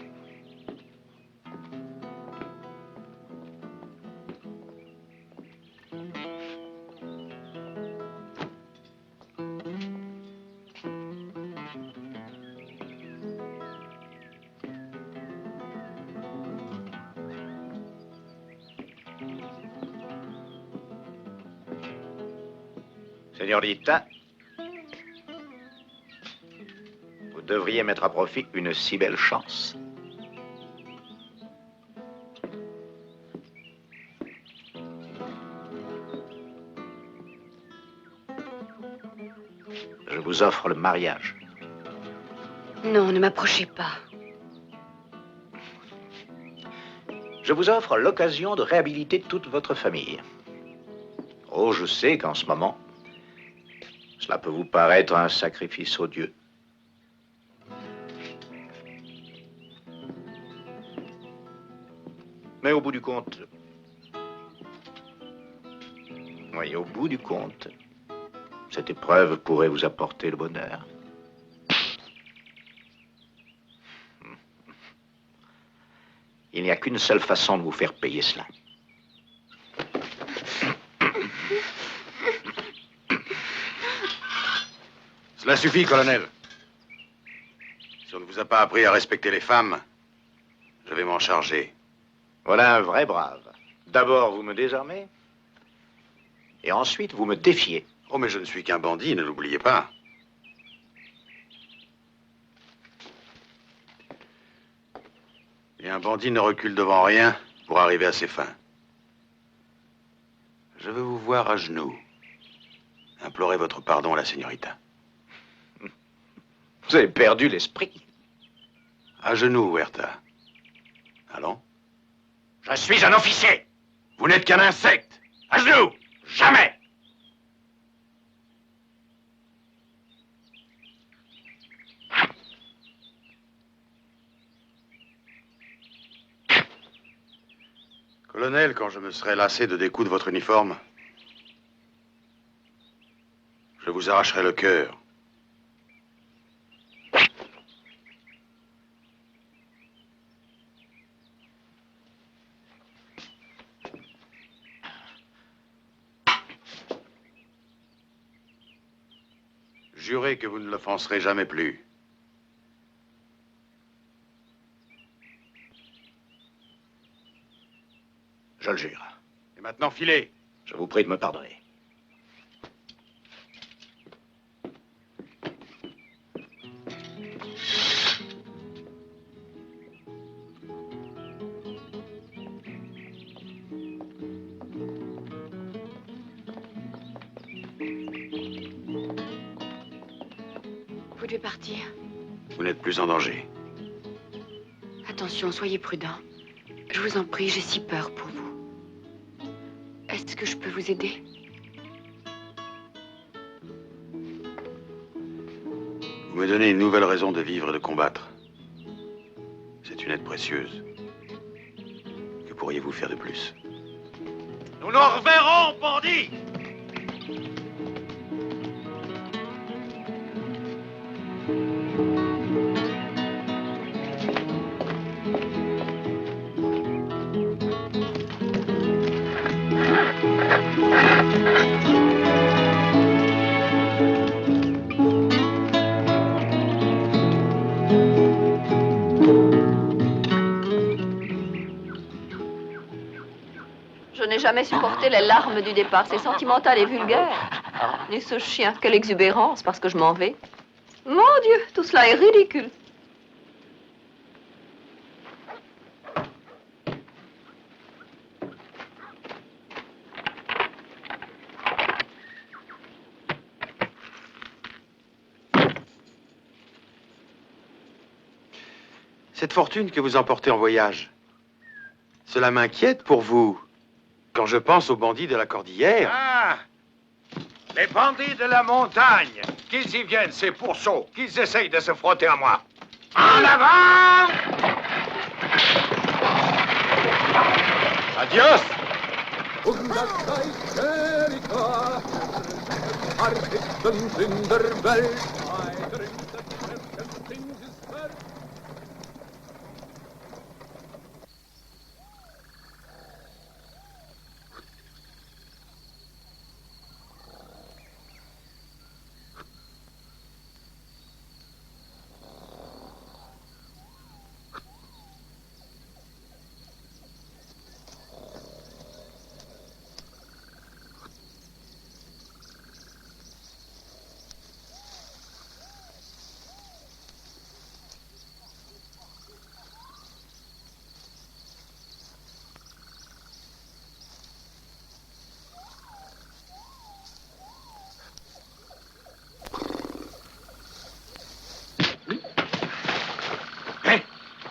Señorita, vous devriez mettre à profit une si belle chance. Je vous offre le mariage. Non, ne m'approchez pas. Je vous offre l'occasion de réhabiliter toute votre famille. Oh, je sais qu'en ce moment, cela peut vous paraître un sacrifice odieux. Mais au bout du compte, Cette épreuve pourrait vous apporter le bonheur. Il n'y a qu'une seule façon de vous faire payer cela. Cela suffit, colonel. Si on ne vous a pas appris à respecter les femmes, je vais m'en charger. Voilà un vrai brave. D'abord, vous me désarmez, et ensuite, vous me défiez. Oh, mais je ne suis qu'un bandit, ne l'oubliez pas. Et un bandit ne recule devant rien pour arriver à ses fins. Je veux vous voir à genoux. Implorez votre pardon à la señorita. Vous avez perdu l'esprit. À genoux, Huerta. Allons. Je suis un officier. Vous n'êtes qu'un insecte. À genoux. Jamais. Colonel, quand je me serai lassé de découdre votre uniforme, je vous arracherai le cœur. Jurez que vous ne l'offenserez jamais plus. Je le jure. Et maintenant, filez. Je vous prie de me pardonner. Vous devez partir. Vous n'êtes plus en danger. Attention, soyez prudent. Je vous en prie, j'ai si peur pour vous. Est-ce que je peux vous aider? Vous me donnez une nouvelle raison de vivre et de combattre. C'est une aide précieuse. Que pourriez-vous faire de plus? Nous nous reverrons, bandits! Je n'ai jamais supporté les larmes du départ. C'est sentimental et vulgaire. Et ce chien, quelle exubérance, parce que je m'en vais. Mon Dieu, tout cela est ridicule. Cette fortune que vous emportez en voyage, cela m'inquiète pour vous. Quand je pense aux bandits de la cordillère... Ah! Les bandits de la montagne! Qu'ils y viennent, ces pourceaux, qu'ils essayent de se frotter à moi. En avant! Adios!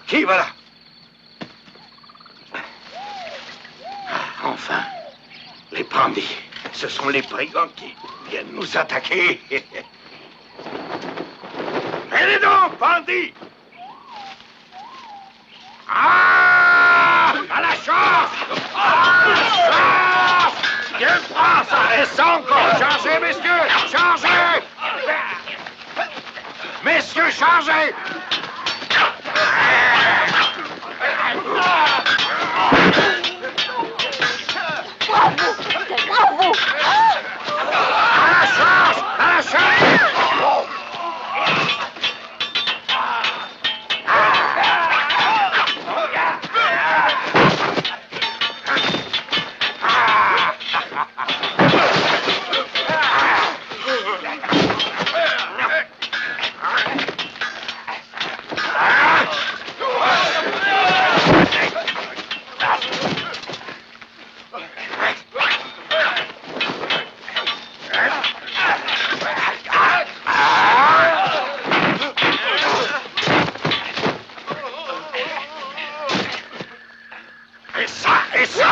Qui va là? Enfin, les bandits. Ce sont les brigands qui viennent nous attaquer. Venez donc, bandits! Ah! À la chasse! À la chasse! Dieu prend ça! Et ça encore. Chargez, messieurs. Chargez. Messieurs, chargez. Bravo, capitaine, bravo. À la charge. À la charge. Et ça.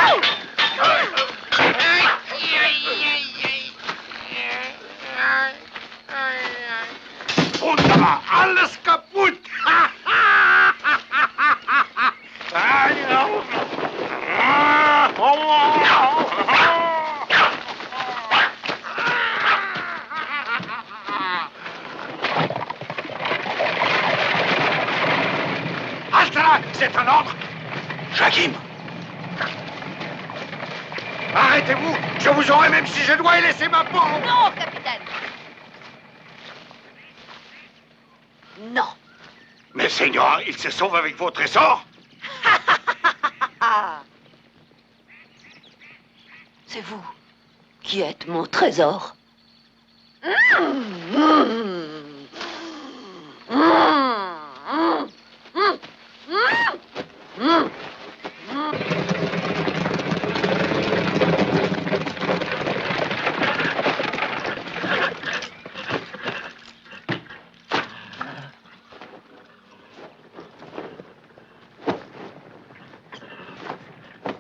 Wunderbar, alles kaputt. Halte là, c'est un ordre. Joachim. Arrêtez-vous, je vous aurai même si je dois y laisser ma peau. Non, capitaine. Non. Mais Seigneur, il se sauve avec vos trésors. C'est vous qui êtes mon trésor.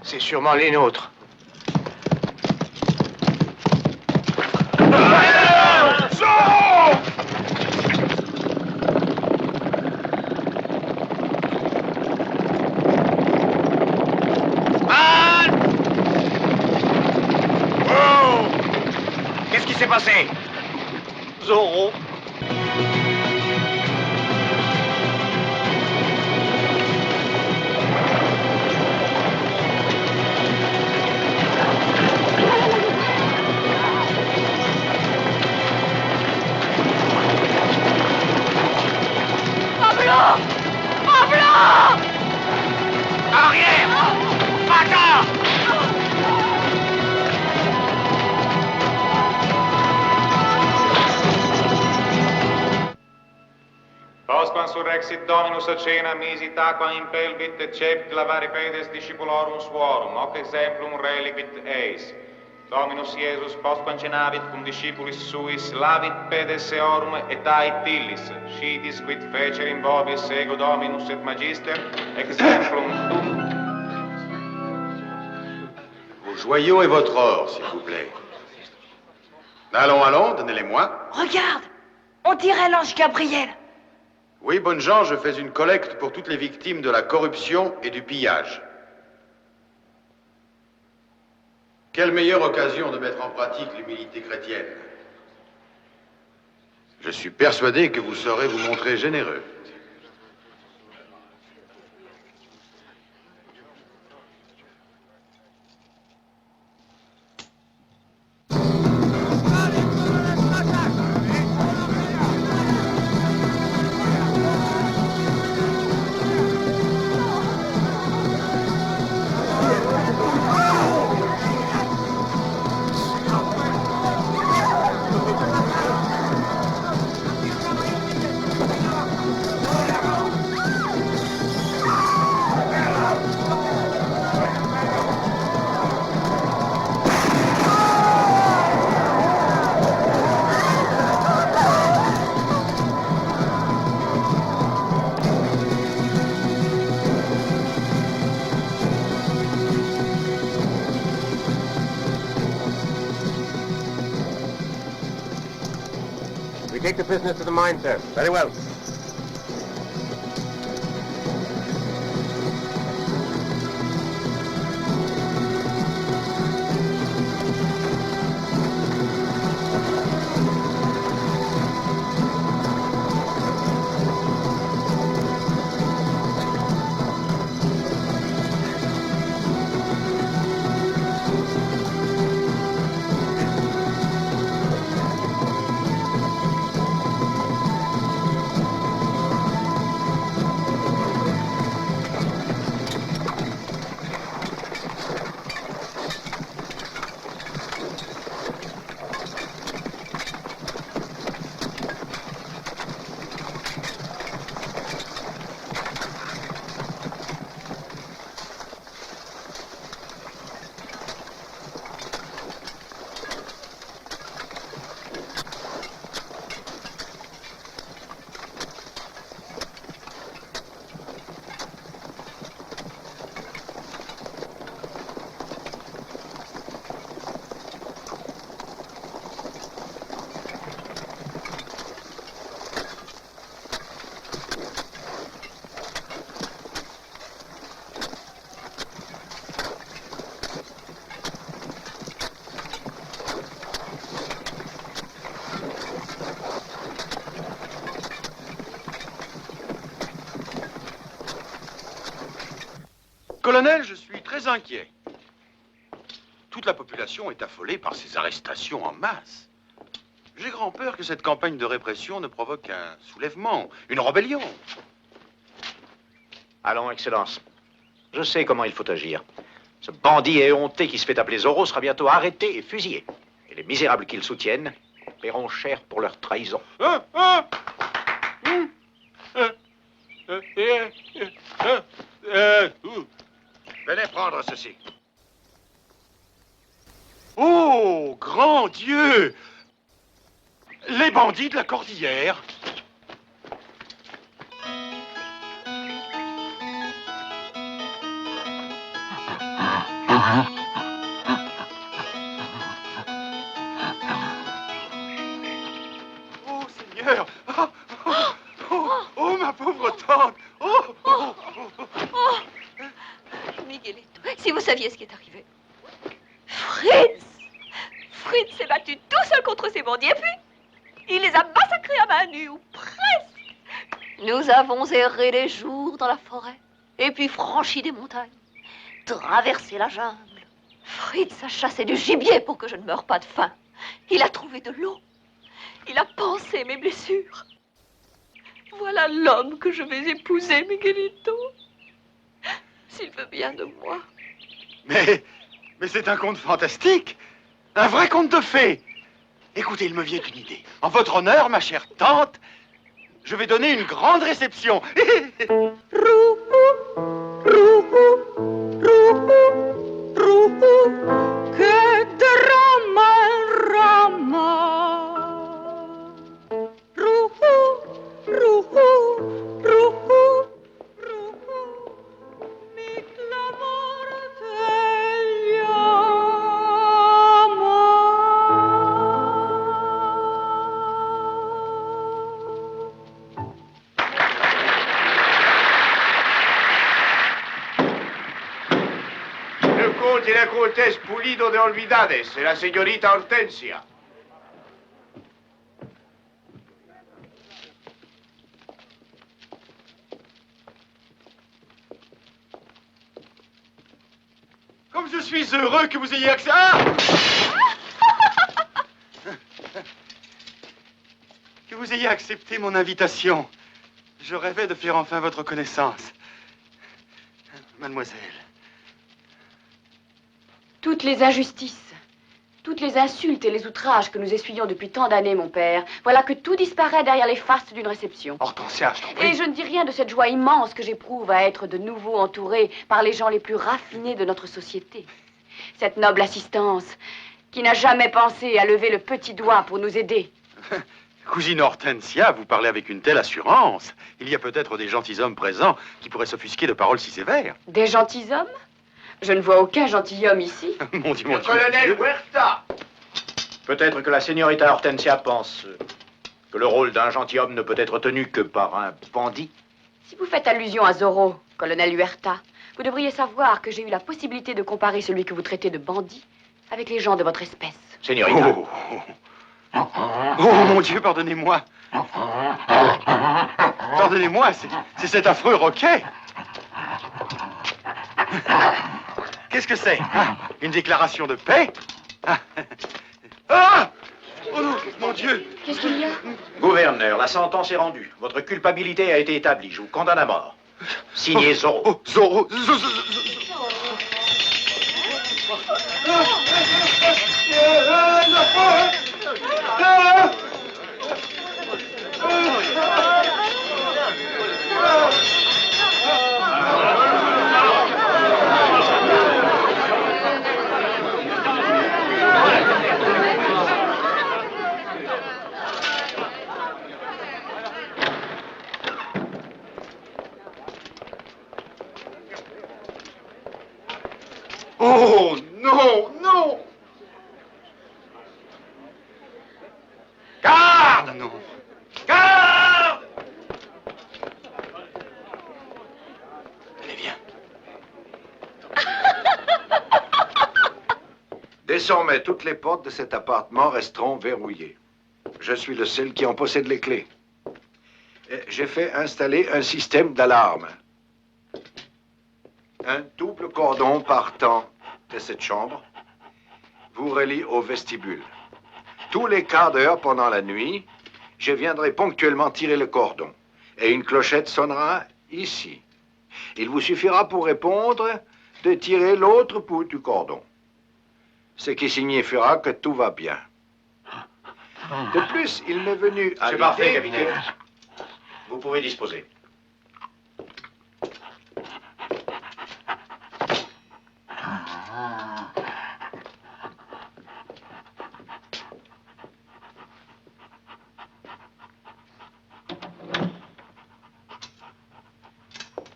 C'est sûrement les nôtres. Qu'est-ce qui s'est passé? Zorro. Arrière! Va-t'en! Postquam surrexit Dominus a cena misi taquam impelvit et cepit lavari pedes discipulorum suorum, hoc exemplum reliquit eis. Dominus Iesus postquam cenavit cum discipulis suis lavit pedes eorum et ait illis, scitis quid fecer in vobis ego Dominus et Magister, exemplum tuum. Vos joyaux et votre or, s'il vous plaît. Allons, allons, donnez-les-moi. Regarde, on dirait l'ange Gabriel. Oui, bonnes gens, je fais une collecte pour toutes les victimes de la corruption et du pillage. Quelle meilleure occasion de mettre en pratique l'humilité chrétienne. Je suis persuadé que vous saurez vous montrer généreux. Take the prisoners to the mine, sir. Very well. Colonel, je suis très inquiet. Toute la population est affolée par ces arrestations en masse. J'ai grand peur que cette campagne de répression ne provoque un soulèvement, une rébellion. Allons, Excellence. Je sais comment il faut agir. Ce bandit éhonté qui se fait appeler Zorro sera bientôt arrêté et fusillé. Et les misérables qui le soutiennent paieront cher pour leur trahison. Venez prendre ceci. Oh, grand Dieu! Les bandits de la Cordillère. Oh, Seigneur! Oh, ma pauvre tante! Miguelito, si vous saviez ce qui est arrivé. Fritz! Fritz s'est battu tout seul contre ces bandits et puis il les a massacrés à main nue, ou presque. Nous avons erré des jours dans la forêt et puis franchi des montagnes, traversé la jungle. Fritz a chassé du gibier pour que je ne meure pas de faim. Il a trouvé de l'eau. Il a pansé mes blessures. Voilà l'homme que je vais épouser, Miguelito. S'il veut bien de moi. Mais c'est un conte fantastique. Un vrai conte de fées. Écoutez, il me vient une idée. En votre honneur, ma chère tante, je vais donner une grande réception. Que drama, rama. Ruhu, ruhu, ruhu, ruhu. Mi clamor te El conte y la cortés pulido de olvidades, la señorita Hortensia. Comme je suis heureux que vous ayez accès... Ah! Que vous ayez accepté mon invitation. Je rêvais de faire enfin votre connaissance. Mademoiselle. Toutes les injustices, toutes les insultes et les outrages que nous essuyons depuis tant d'années, mon père, voilà que tout disparaît derrière les fastes d'une réception. Hortensia, je t'en prie. Et je ne dis rien de cette joie immense que j'éprouve à être de nouveau entourée par les gens les plus raffinés de notre société. Cette noble assistance qui n'a jamais pensé à lever le petit doigt pour nous aider. Cousine Hortensia, vous parlez avec une telle assurance. Il y a peut-être des gentilshommes présents qui pourraient s'offusquer de paroles si sévères. Des gentilshommes? Je ne vois aucun gentilhomme ici. Mon Dieu, mon Dieu. Colonel Huerta. Peut-être que la señorita Hortensia pense que le rôle d'un gentilhomme ne peut être tenu que par un bandit. Si vous faites allusion à Zorro, colonel Huerta, vous devriez savoir que j'ai eu la possibilité de comparer celui que vous traitez de bandit avec les gens de votre espèce. Señorita. Oh, mon Dieu, pardonnez-moi. Pardonnez-moi, c'est cet affreux roquet. Qu'est-ce que c'est? Une déclaration de paix? Ah! Oh non, mon Dieu! Qu'est-ce qu'il y a? Gouverneur, la sentence est rendue. Votre culpabilité a été établie. Je vous condamne à mort. Signé Zorro. Oh, Zorro! Oh, non, non! Garde! Non. Garde! Allez, viens. Désormais, toutes les portes de cet appartement resteront verrouillées. Je suis le seul qui en possède les clés. J'ai fait installer un système d'alarme. Un double cordon partant de cette chambre vous relie au vestibule. Tous les quarts d'heure pendant la nuit, je viendrai ponctuellement tirer le cordon. Et une clochette sonnera ici. Il vous suffira pour répondre de tirer l'autre bout du cordon. Ce qui signifiera que tout va bien. De plus, il m'est venu à C'est parfait, l'idée capitaine. que... Vous pouvez disposer.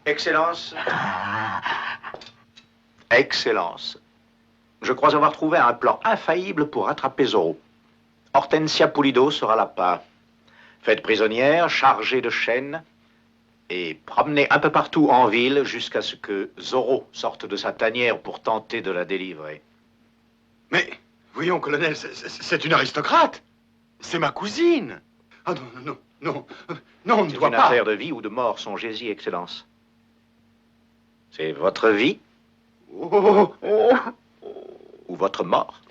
Excellence. Excellence. Je crois avoir trouvé un plan infaillible pour rattraper Zorro. Hortensia Pulido sera la part. Faite prisonnière, chargée de chaînes, et promenée un peu partout en ville jusqu'à ce que Zorro sorte de sa tanière pour tenter de la délivrer. Mais, voyons, colonel, c'est une aristocrate. C'est ma cousine. Ah non, non, non, non, on ne C'est doit une pas. affaire de vie ou de mort, songez-y, Excellence. C'est votre vie Oh, oh, ou votre mort.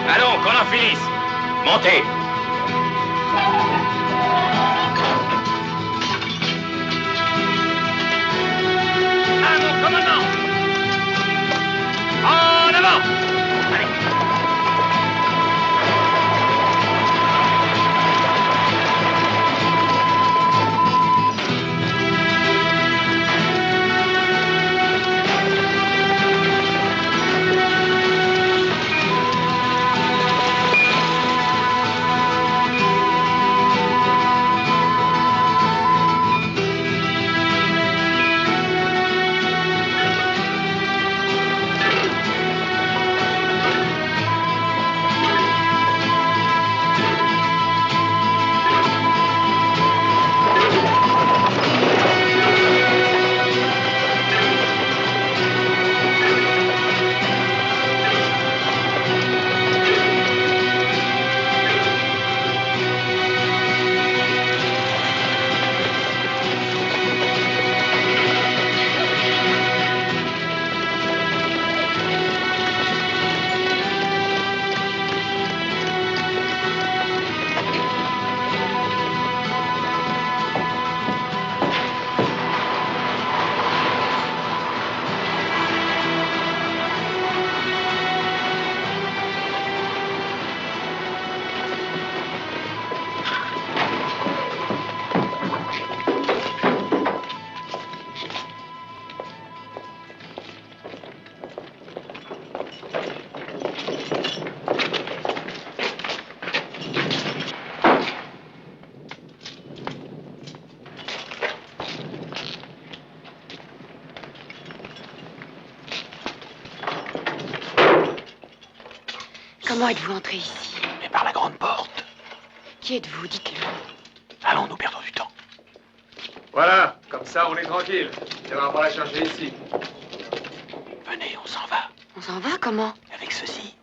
Allons, qu'on en finisse. Montez. À mon commandement. En avant. Allez. Comment êtes-vous entré ici? Mais par la grande porte. Qui êtes-vous? Dites-le. Allons, nous perdons du temps. Voilà, comme ça on est tranquille. Il ne pas la chercher ici. Venez, on s'en va. On s'en va? Comment? Avec ceci.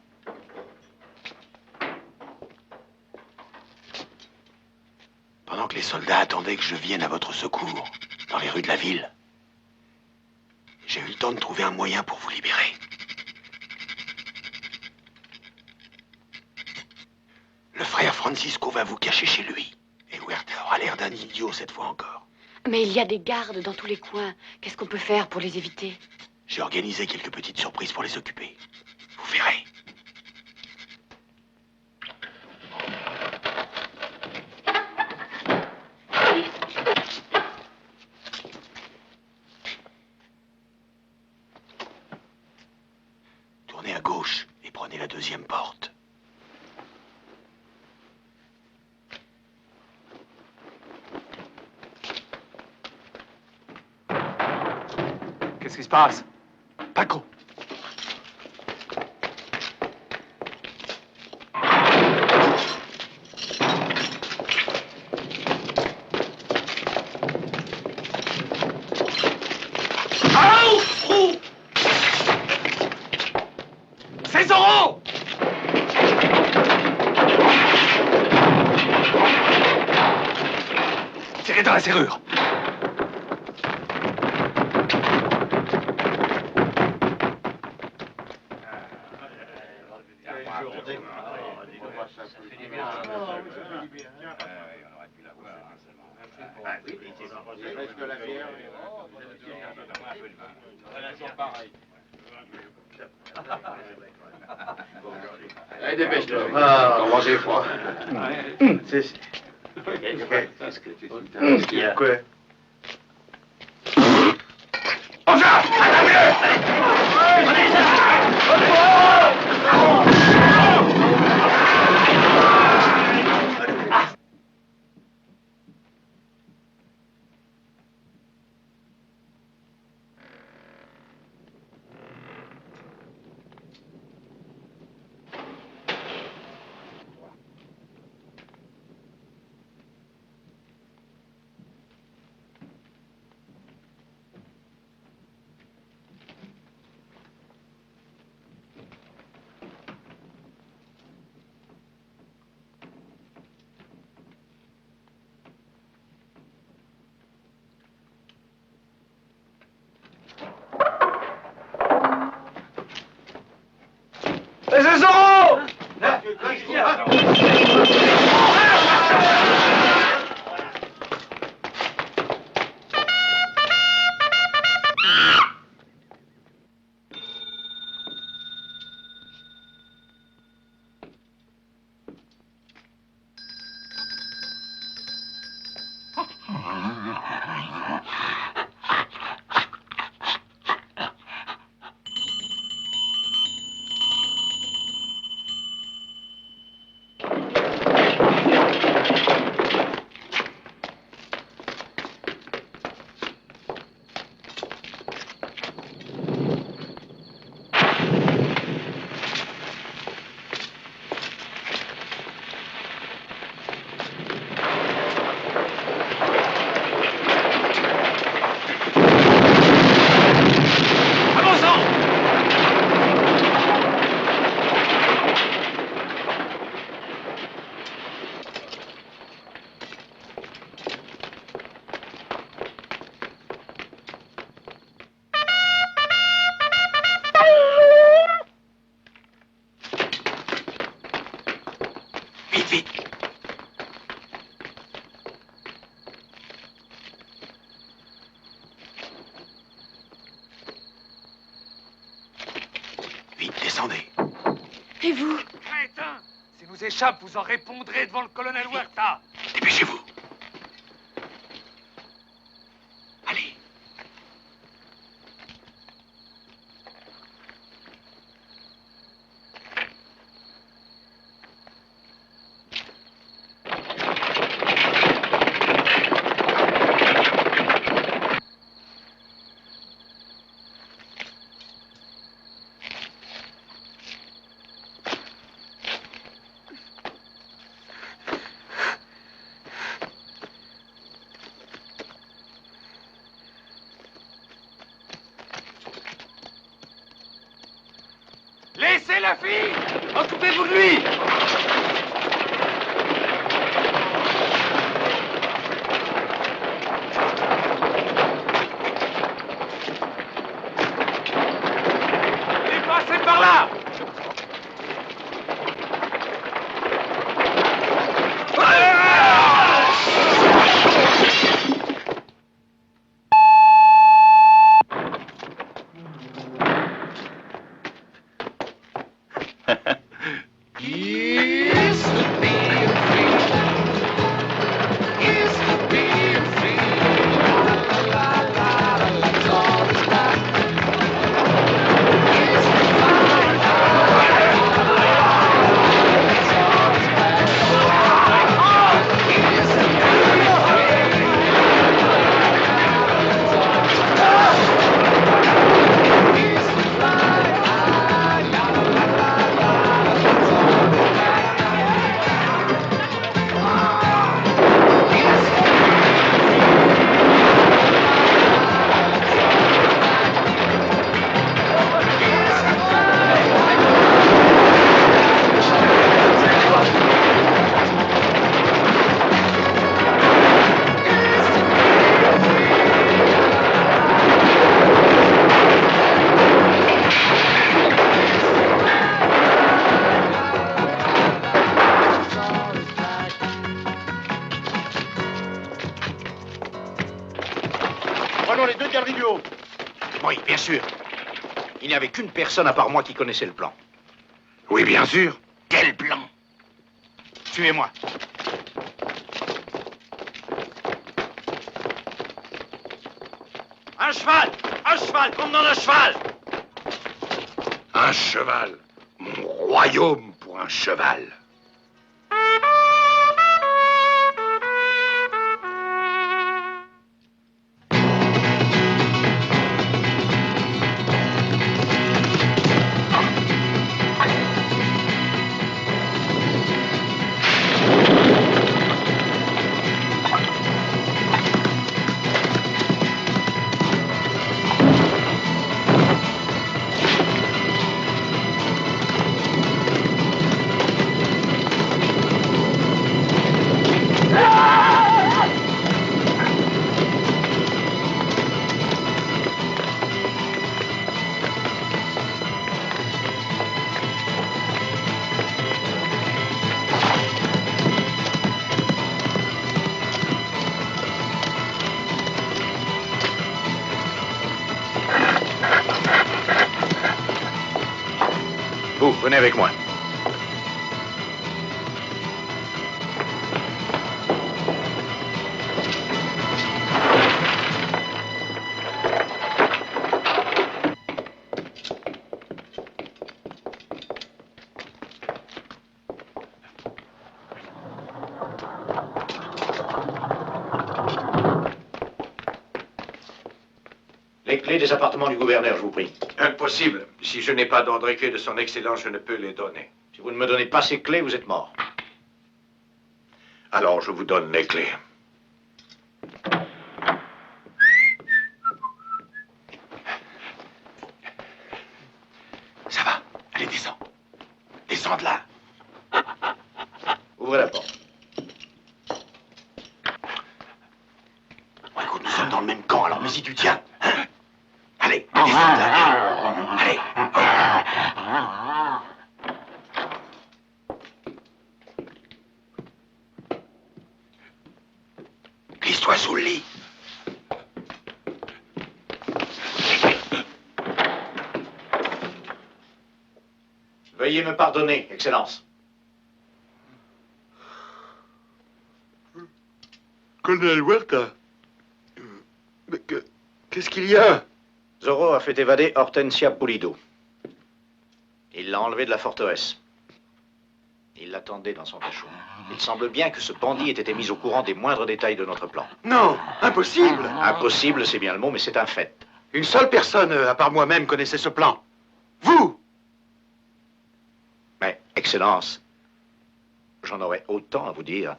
Pendant que les soldats attendaient que je vienne à votre secours, dans les rues de la ville, j'ai eu le temps de trouver un moyen pour vous libérer. Le frère Francisco va vous cacher chez lui. Et Huerta aura l'air d'un idiot cette fois encore. Mais il y a des gardes dans tous les coins. Qu'est-ce qu'on peut faire pour les éviter? J'ai organisé quelques petites surprises pour les occuper. Vous verrez. Tournez à gauche et prenez la deuxième porte. Qu'est-ce qui se passe? Paco. Out! la serrure. Allez, dépêche-toi. Ah, manger froid. C'est... Qu'est-ce que tu fais? Quoi? C'est Zorro! Descendez. Et vous? Crétin! S'il nous échappe, vous en répondrez devant le colonel Huerta. Dépêchez-vous. Laissez la fille! Occupez-vous de lui! Passez par là! n'y avait qu'une personne à part moi qui connaissait le plan. Oui, bien sûr. Quel plan? Suivez-moi. Un cheval! Un cheval! Qu'on me donne un cheval! Un cheval. Mon royaume pour un cheval. Vous, venez avec moi. Les clés des appartements du gouverneur, je vous prie. Impossible. Si je n'ai pas d'ordre écrit de son excellence, je ne peux les donner. Si vous ne me donnez pas ces clés, vous êtes mort. Alors, je vous donne les clés. Ça va. Allez, descends. Descends de là. Ouvrez la porte. Bon, écoute, nous sommes dans le même camp, alors mais si tu tiens. Hein? Allez, descends de là. Allez. Glisse-toi sous le lit. Veuillez me pardonner, Excellence. Colonel Huerta. Mais qu'est-ce qu'il y a? Zorro a fait évader Hortensia Pulido. Il l'a enlevé de la forteresse. Il l'attendait dans son cachot. Il semble bien que ce bandit ait été mis au courant des moindres détails de notre plan. Non, impossible. Impossible, c'est bien le mot, mais c'est un fait. Une seule personne, à part moi-même, connaissait ce plan. Vous! Mais, Excellence, j'en aurais autant à vous dire.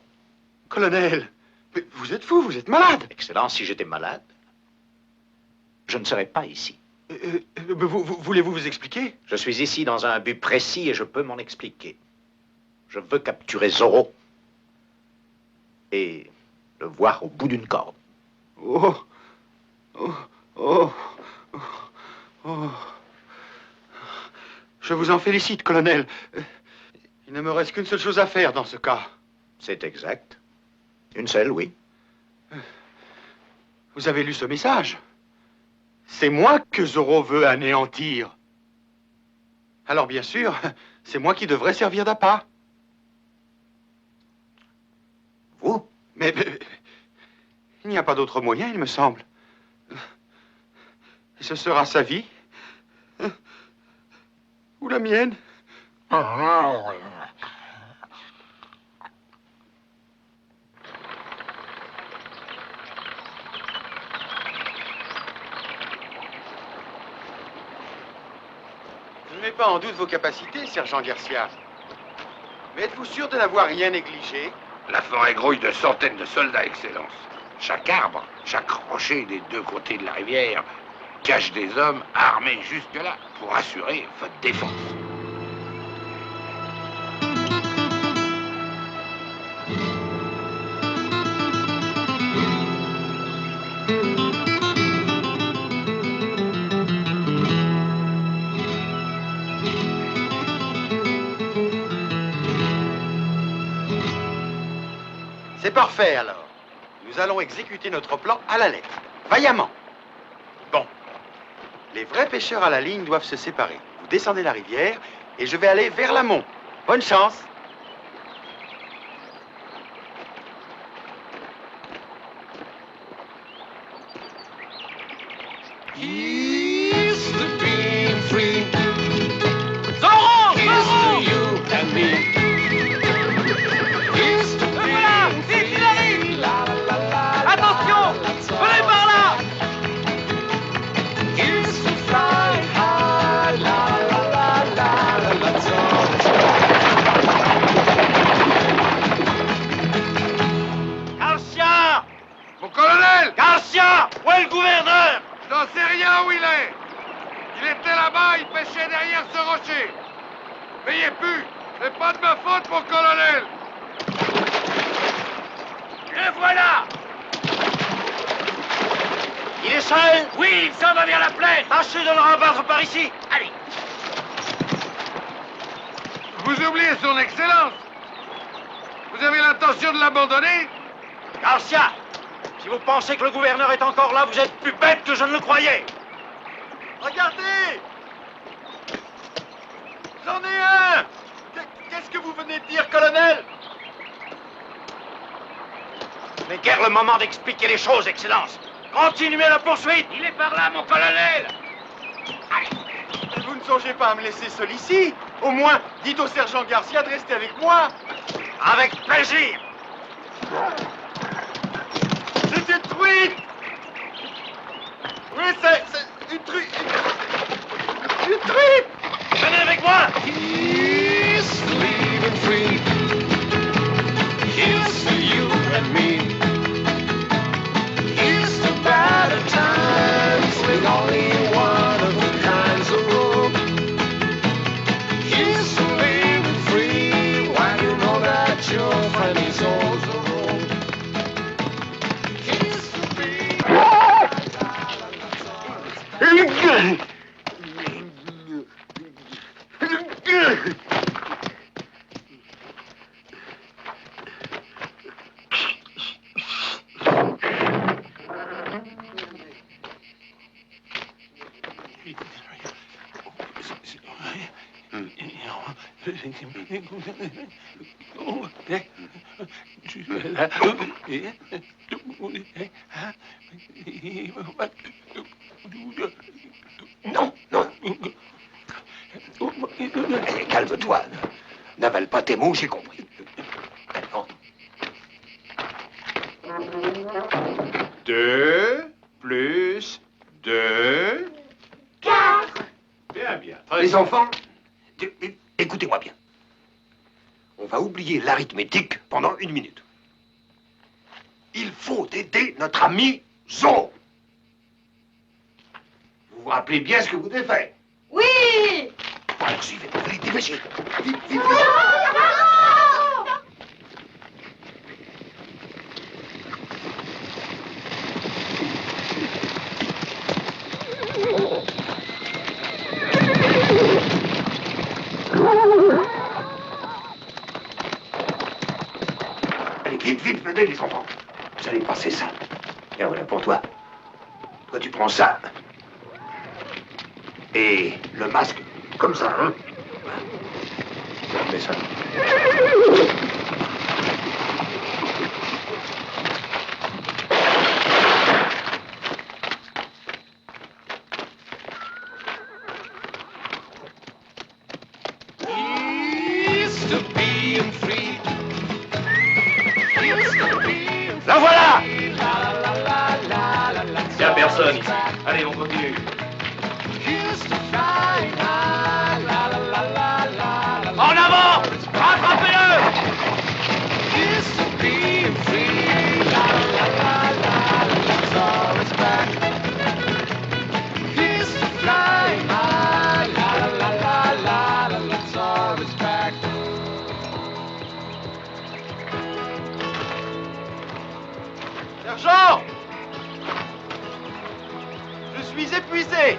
Colonel, mais vous êtes fou, vous êtes malade. Excellence, si j'étais malade, je ne serais pas ici. Voulez-vous vous expliquer? Je suis ici dans un but précis et je peux m'en expliquer. Je veux capturer Zorro et le voir au bout d'une corde. Oh, oh, oh, oh. Je vous en félicite, colonel. Il ne me reste qu'une seule chose à faire dans ce cas. C'est exact. Une seule, oui. Vous avez lu ce message? C'est moi que Zorro veut anéantir. Alors, bien sûr, c'est moi qui devrais servir d'appât. Vous? Mais il n'y a pas d'autre moyen, il me semble. Ce sera sa vie. Ou la mienne. Je ne mets pas en doute vos capacités, sergent Garcia. Mais êtes-vous sûr de n'avoir rien négligé? La forêt grouille de centaines de soldats, Excellence. Chaque arbre, chaque rocher des deux côtés de la rivière cache des hommes armés jusque-là pour assurer votre défense. C'est parfait, alors. Nous allons exécuter notre plan à la lettre. Vaillamment. Bon. Les vrais pêcheurs à la ligne doivent se séparer. Vous descendez la rivière et je vais aller vers l'amont. Bonne chance. Here's to being free. Zorro! Here's Zorro! to you and me. Here's to Voilà! being Vite, free. il arrive! La, la, la, la, Attention! la, Venez par là! Here's to fly high. La, la, la, la, la, let's Garcia! Mon colonel! Garcia! Où est le gouverneur? Je n'en sais rien où il est. Il était là-bas, il pêchait derrière ce rocher. Veillez plus, c'est pas de ma faute, mon colonel. Le voilà! Il est seul? Oui, il s'en va vers la plaine. Tâchez de le rabattre par ici. Allez. Vous oubliez son excellence. Vous avez l'intention de l'abandonner? Garcia, si vous pensez que le gouverneur est encore là, vous êtes plus bête que je ne le croyais. Regardez! J'en ai un! Qu'est-ce que vous venez de dire, colonel? Ce n'est guère le moment d'expliquer les choses, Excellence. Continuez la poursuite. Il est par là, mon colonel. Vous ne songez pas à me laisser seul ici? Au moins, dites au sergent Garcia de rester avec moi. Avec plaisir. C'est une truite! Oui, c'est une truite. Une truite! Venez avec moi. Here's to living free. Here's to you and me. Here's to better times with only one of the kinds of room. Here's to living free when you know that your friend is also home. Here's to be. Non, non. Calme-toi. N'avale pas tes mots, j'ai compris. Maintenant. 2 plus 2. 4. Bien, bien. Les enfants, écoutez-moi bien. On va oublier l'arithmétique pendant 1 minute. Il faut aider notre ami Zorro. Vous vous rappelez bien ce que vous devez faire. Oui! Alors suivez-moi, allez, dépêchez. Vite, vite, vite. Allez, vite, vite, venez les enfants. Vous allez passer ça. Tiens, voilà pour toi. Toi, tu prends ça. Et le masque, comme ça, hein. Mets ça. Here's to being free. Here's to being free. La voilà! La, la, la, la, la, la, Il n'y a personne ici. Allez, on continue. Here's to fly high. La, la, la, la, la, la, En avant! Rattrapez-le! Here's to being free. La, la, la, la, la, let's all is back. Here's to fly high. La, la, la, la, la, let's all is back. Sergent! Je suis épuisé.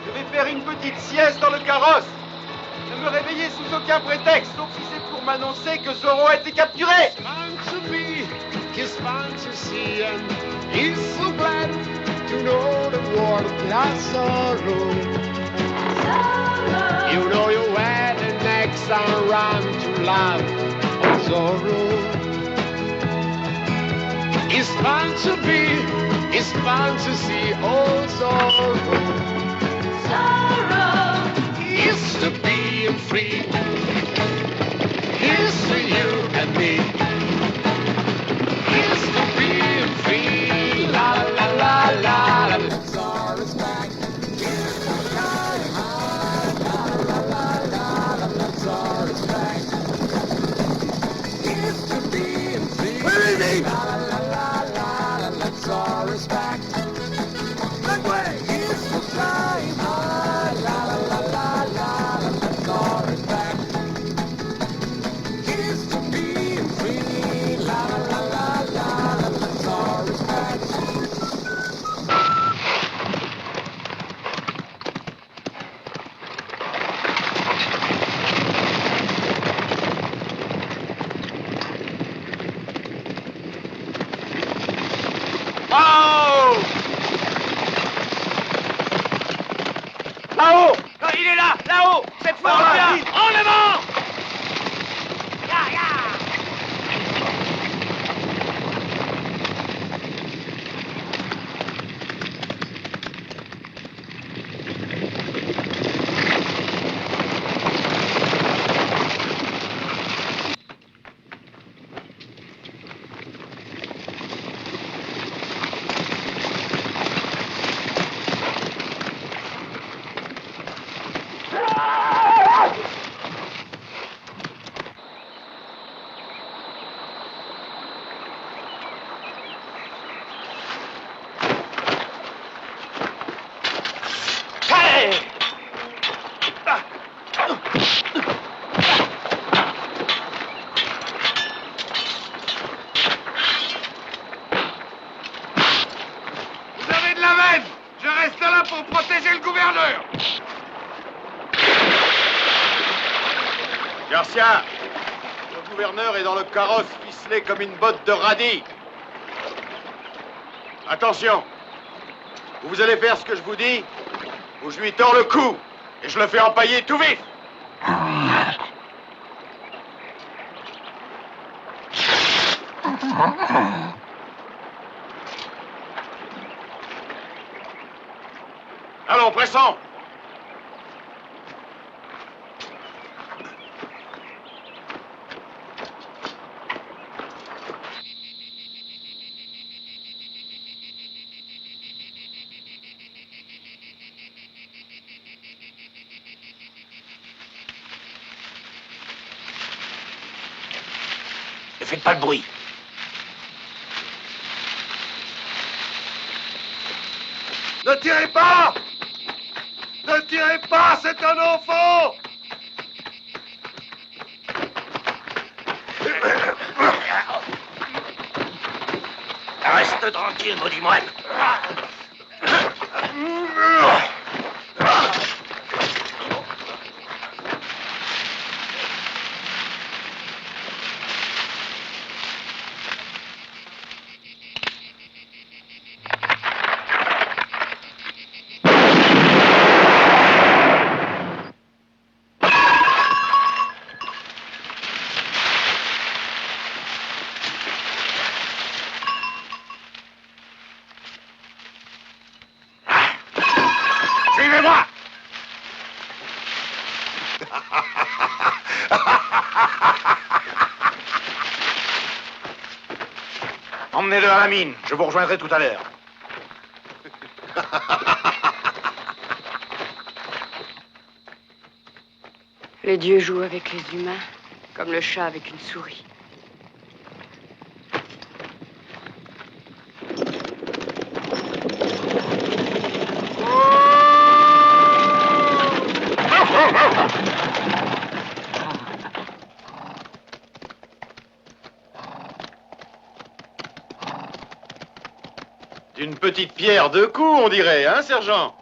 Je vais faire une petite sieste dans le carrosse. Ne me réveillez sous aucun prétexte, sauf si c'est pour m'annoncer que Zorro a été capturé. Fun to be, it's fun to see, and he's so glad to know the word without sorrow. You know you had the next time run to love or sorrow. It's fun to be, it's fun to see all sorrow. Sorrow is to being free. Here's to you and me. Here's to being free. La la la la la. Let's all respect. Here's to flying high. La la la la la. Let's all respect. Here's to being free. Baby. La la la la la. Let's all respect. That way. Here's to flying high. La la la la la. Let's all respect. Here's to being free. La la la la la. Let's all respect. Là-haut! Il est là! Là-haut! Cette fois, on vient! En avant! Vous avez de la veine! Je reste là pour protéger le gouverneur! Garcia, le gouverneur est dans le carrosse ficelé comme une botte de radis. Attention, vous allez faire ce que je vous dis, ou je lui tords le cou, et je le fais empailler tout vif. Allons, pressons. Ne faites pas de bruit. Ne tirez pas! Ne tirez pas, c'est un enfant! Reste tranquille, maudit moine. Suivez-moi! Emmenez-le à la mine, je vous rejoindrai tout à l'heure. Les dieux jouent avec les humains, comme le chat avec une souris. D'une petite pierre deux coups, on dirait, hein, sergent?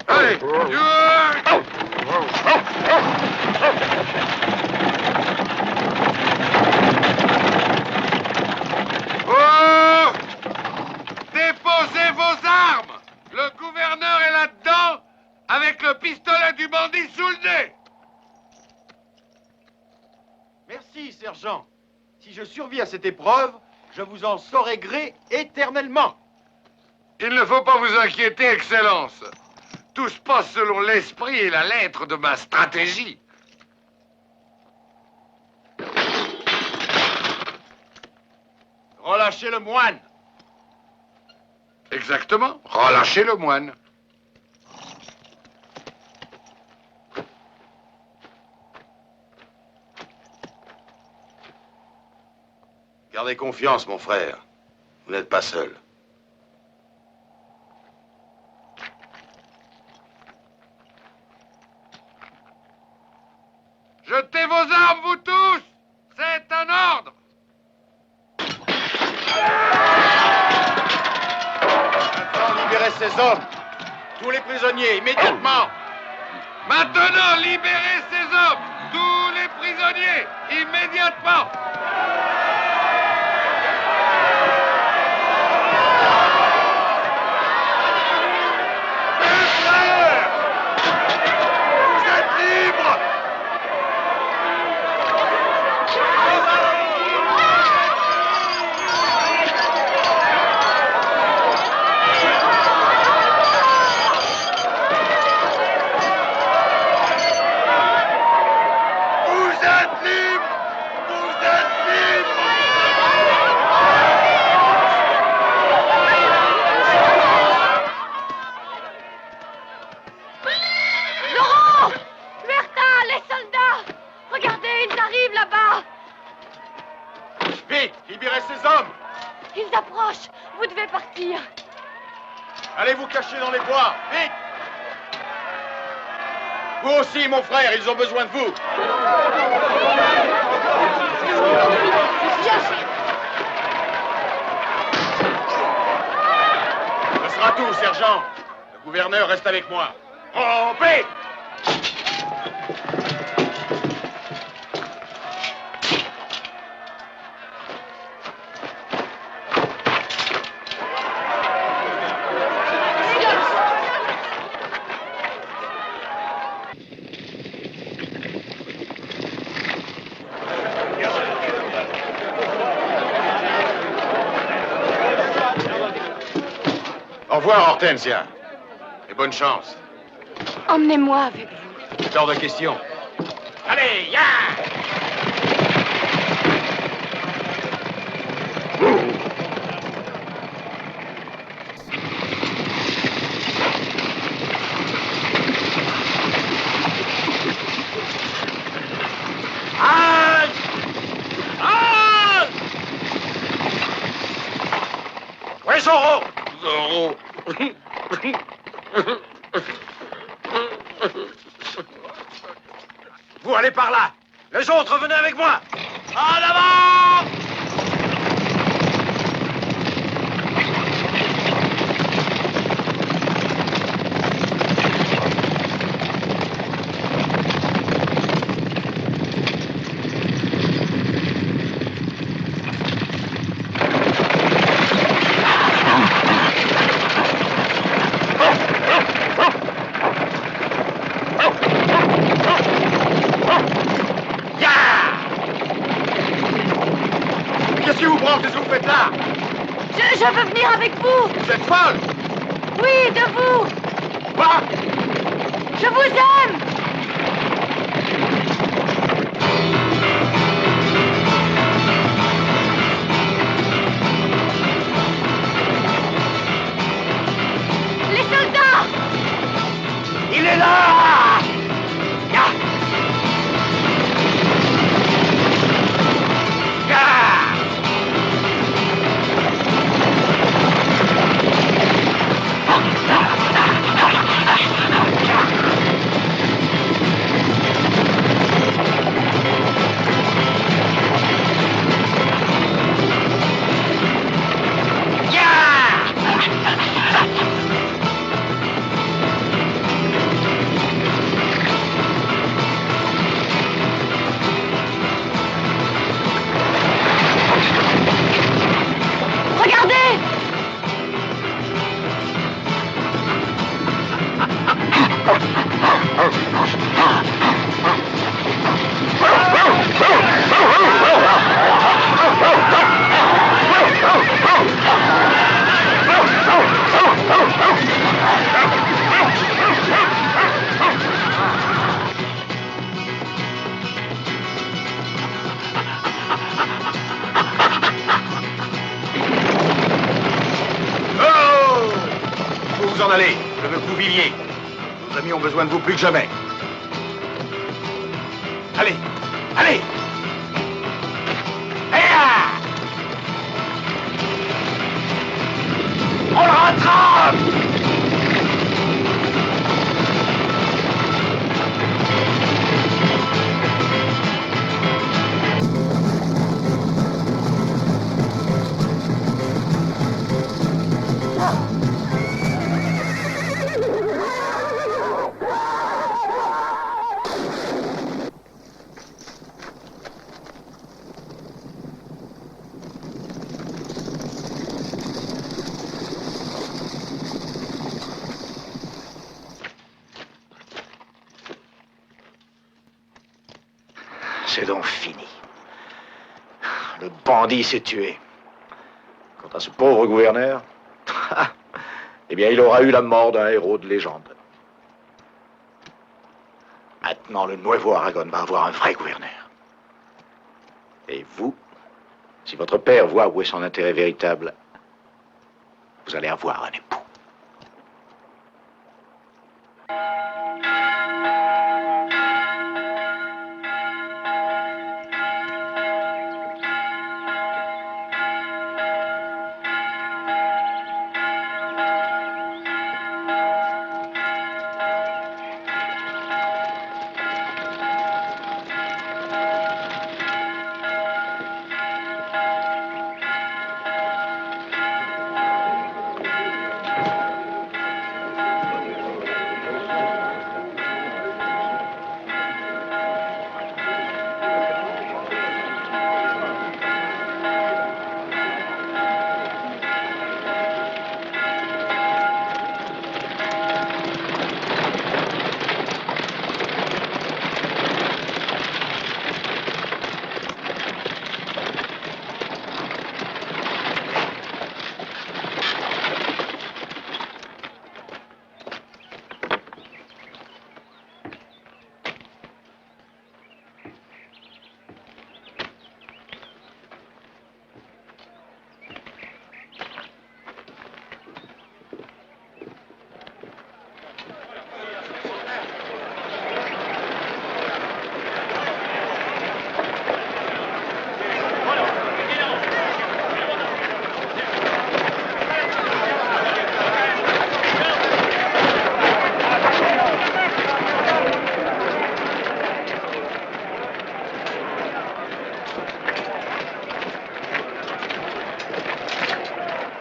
Allez! pistolet du bandit sous le nez. Merci, sergent. Si je survis à cette épreuve, je vous en saurai gré éternellement. Il ne faut pas vous inquiéter, Excellence. Tout se passe selon l'esprit et la lettre de ma stratégie. Relâchez le moine. Exactement. Relâchez le moine. Gardez confiance, mon frère. Vous n'êtes pas seul. Jetez vos armes, vous tous. C'est un ordre. Maintenant, libérez ces hommes. Tous les prisonniers, immédiatement. Maintenant, libérez ces hommes. Tous les prisonniers, immédiatement. Ils approchent. Vous devez partir. Allez vous cacher dans les bois, vite! Vous aussi, mon frère, ils ont besoin de vous. Ce sera tout, sergent. Le gouverneur reste avec moi. En paix! Au revoir, Hortensia. Et bonne chance. Emmenez-moi avec vous. C'est hors de question. Allez, ya! Où est Zorro? Zorro. Vous allez par là. Les autres, venez avec moi. En avant! Qu'est-ce qui vous prend? Qu'est-ce que vous faites là? Je veux venir avec vous. Vous êtes folle? Oui, de vous. Quoi? Je vous aime. Les soldats! Il est là! Ya! vous en aller. Je veux que vous viviez. Nos amis ont besoin de vous plus que jamais. Allez, allez! On le rattrape! C'est donc fini. Le bandit s'est tué. Quant à ce pauvre gouverneur, eh bien, il aura eu la mort d'un héros de légende. Maintenant, le Nuevo Aragon va avoir un vrai gouverneur. Et vous, si votre père voit où est son intérêt véritable, vous allez avoir un époux.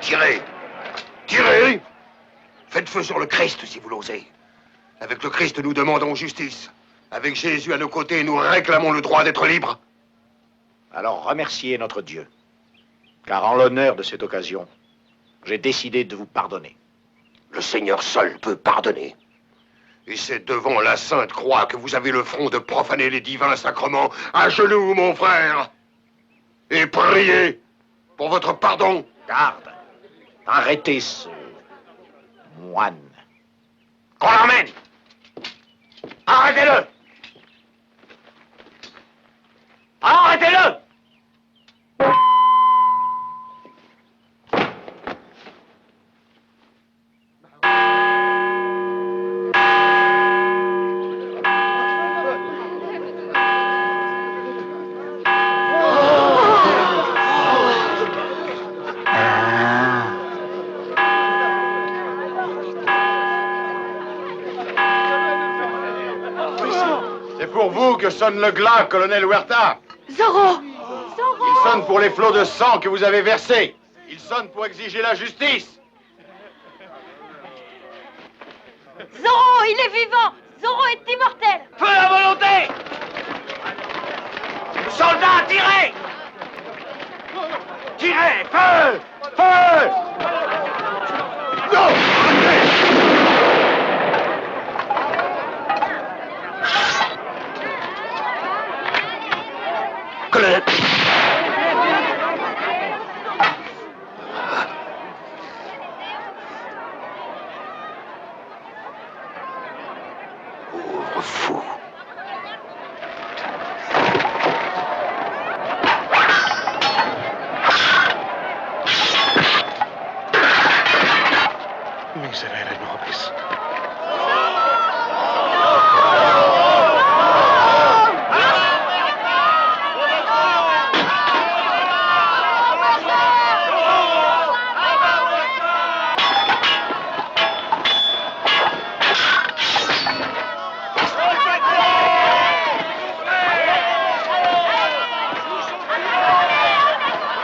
Tirez! Tirez! Faites feu sur le Christ, si vous l'osez. Avec le Christ, nous demandons justice. Avec Jésus à nos côtés, nous réclamons le droit d'être libres. Alors remerciez notre Dieu, car en l'honneur de cette occasion, j'ai décidé de vous pardonner. Le Seigneur seul peut pardonner. Et c'est devant la Sainte Croix que vous avez le front de profaner les divins sacrements. À genoux, mon frère. Et priez pour votre pardon. Garde! Arrêtez ce moine. Qu'on l'emmène! Arrêtez-le! Arrêtez-le! C'est pour vous que sonne le glas, colonel Huerta. Zorro! Il sonne pour les flots de sang que vous avez versés. Il sonne pour exiger la justice. Zorro, il est vivant! Zorro est immortel! Feu à volonté! Soldats, tirez! Tirez! Feu! Feu! Non! Colonel! Pauvre fou! Miserere me rebaisse.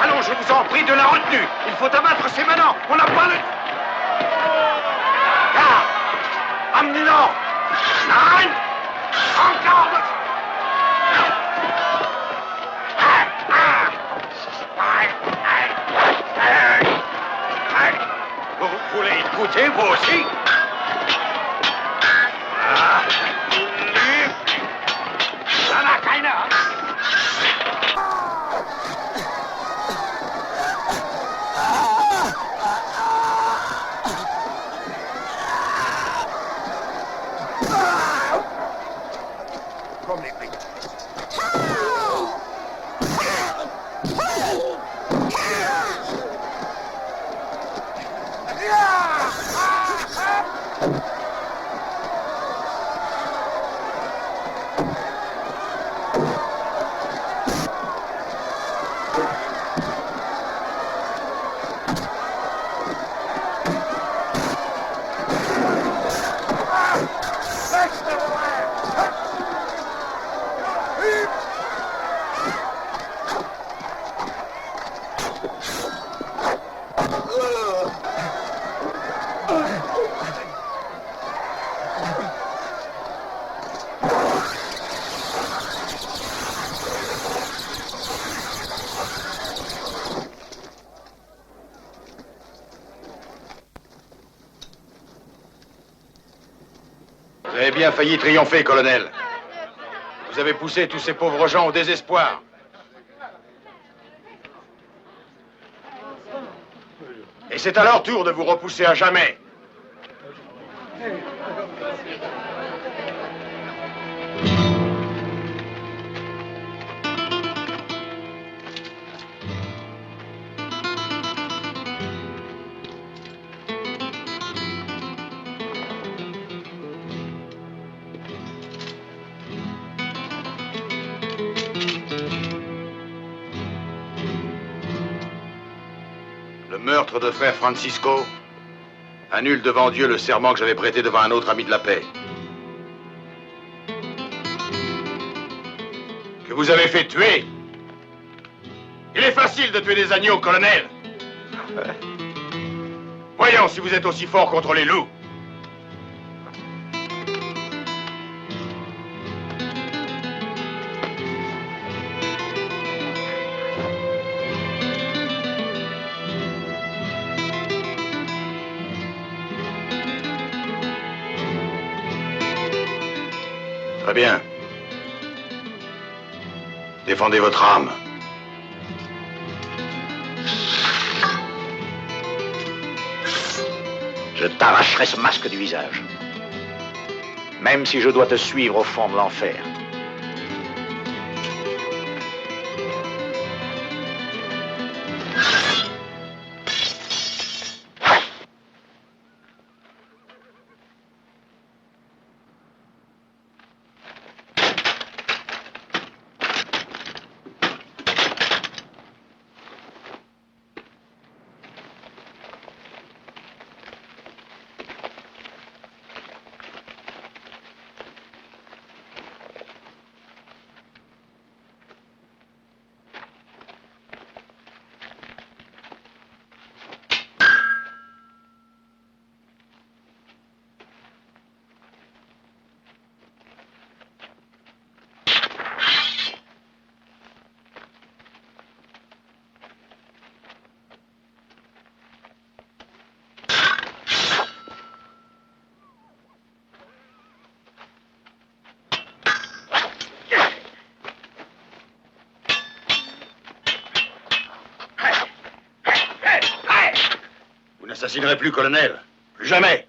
Allons, je vous en prie, de la retenue. Il faut abattre ces manants. On n'a pas le... Garde! Amenez-le! Nein! En garde! Vous voulez écouter, vous aussi? Ah! Ça n'a keine Komm nicht weg. Vous avez bien failli triompher, colonel. Vous avez poussé tous ces pauvres gens au désespoir. Et c'est à leur tour de vous repousser à jamais. Le meurtre de frère Francisco annule devant Dieu le serment que j'avais prêté devant un autre ami de la paix. Que vous avez fait tuer. Il est facile de tuer des agneaux, colonel. Voyons si vous êtes aussi fort contre les loups. Très bien. Défendez votre âme. Je t'arracherai ce masque du visage. Même si je dois te suivre au fond de l'enfer. Vous n'assassinerez plus, colonel. Plus jamais.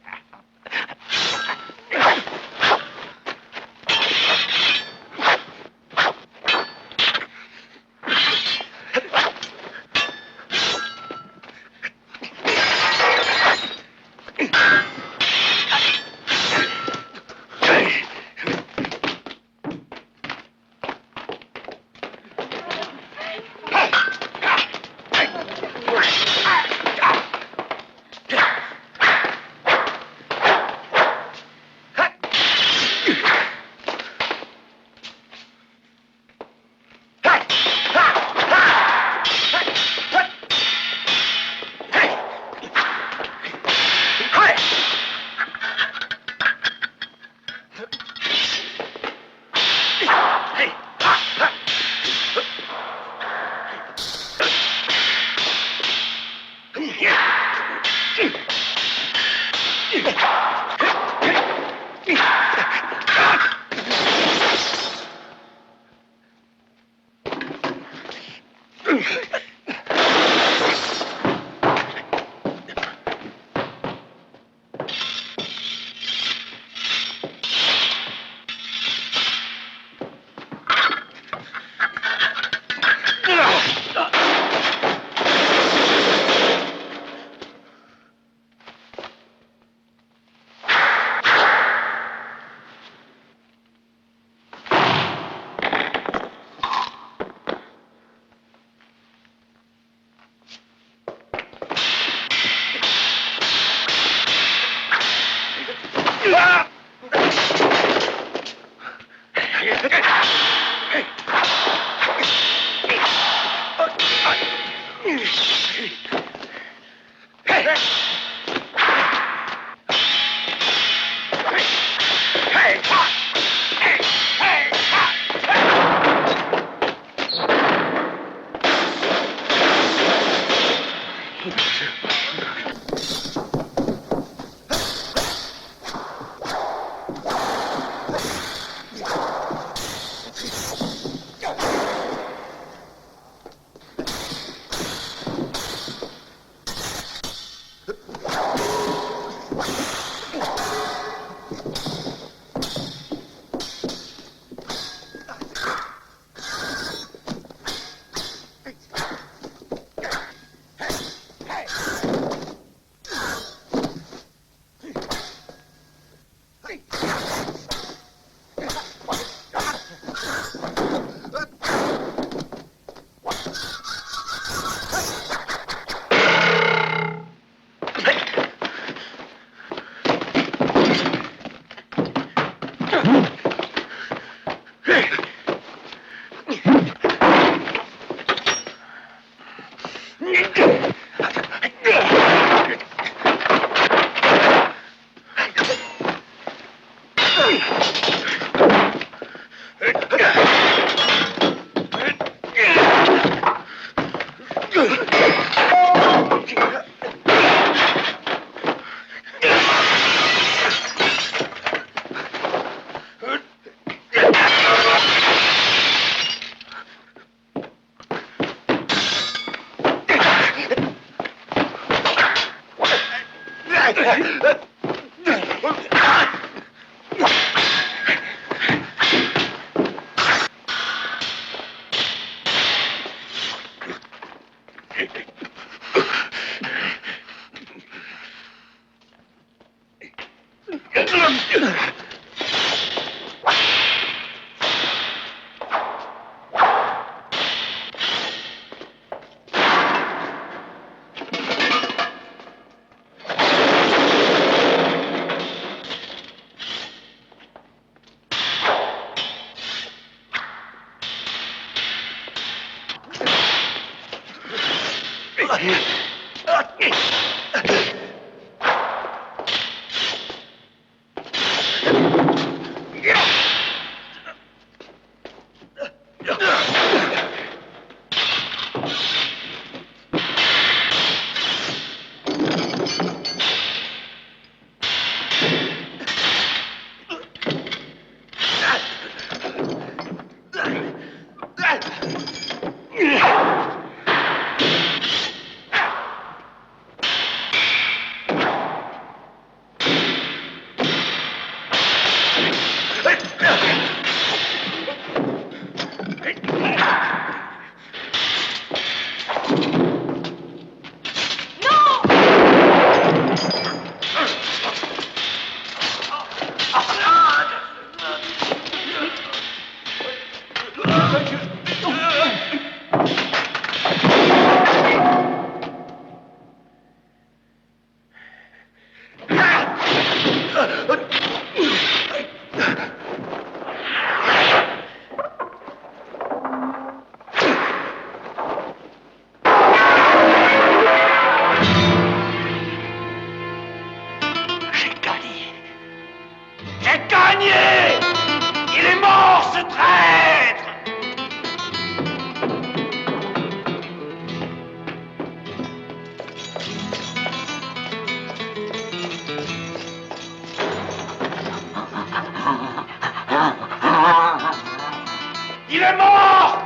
Il est mort!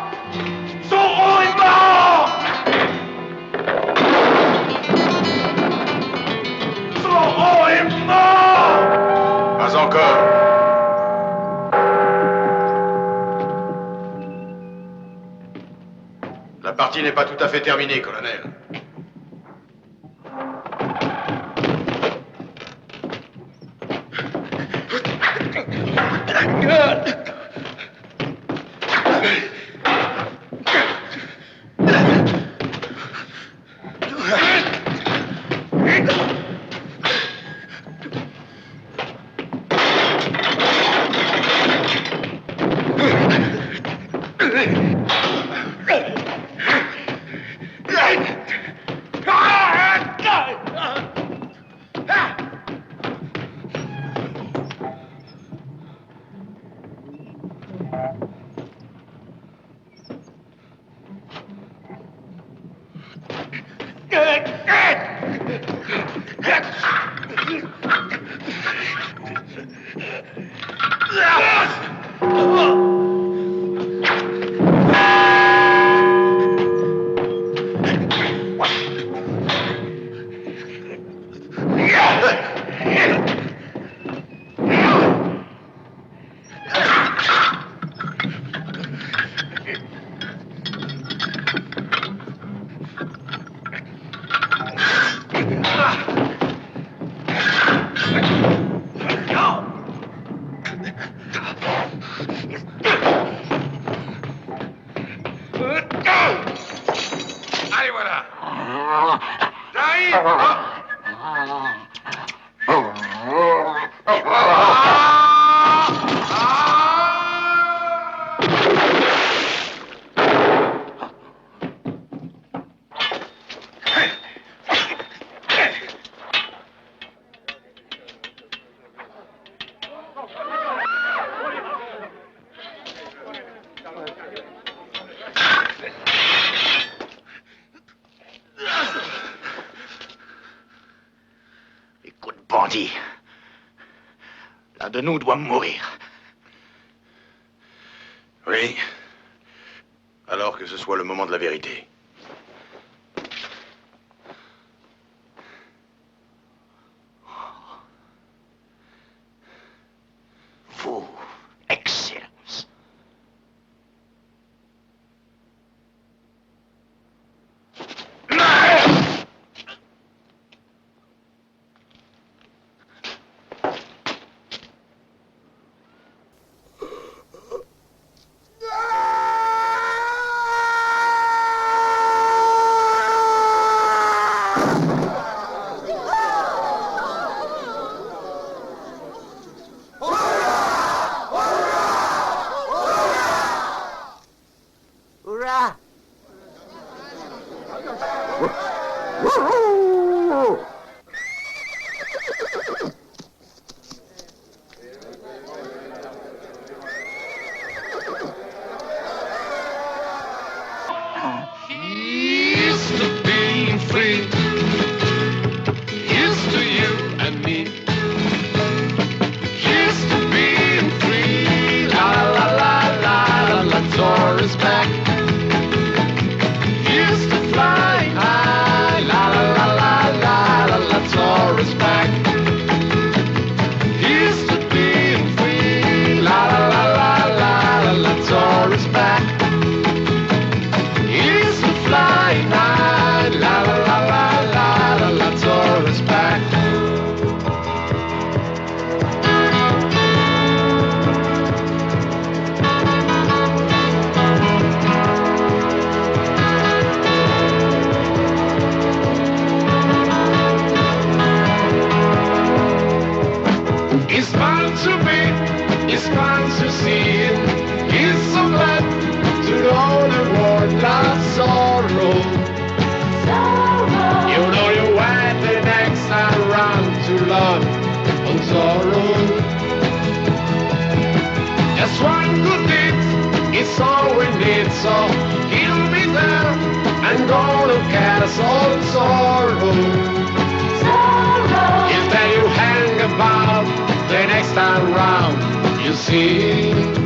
Zorro est mort! Zorro est mort! Pas encore. La partie n'est pas tout à fait terminée, colonel. L'un de nous doit mourir. Oui. Alors que ce soit le moment de la vérité. Vous, Excellence. Hurrah! Here's to being free. Here's to you and me. Here's to being free. La la la la la la, Taurus back. Here's to flying high. La la la la la la la, Taurus back. Here's to being free. La la la la la la la, Taurus back. Here's to flying high. La la la la la la la, Taurus back. It's fun to be, it's fun to see it. It's so glad to know the word love sorrow. You know you went the next time round to love and sorrow. Just one good deed is all we need, so he'll be there and gonna get us all sorrow. If then you hang about the next time round, you see.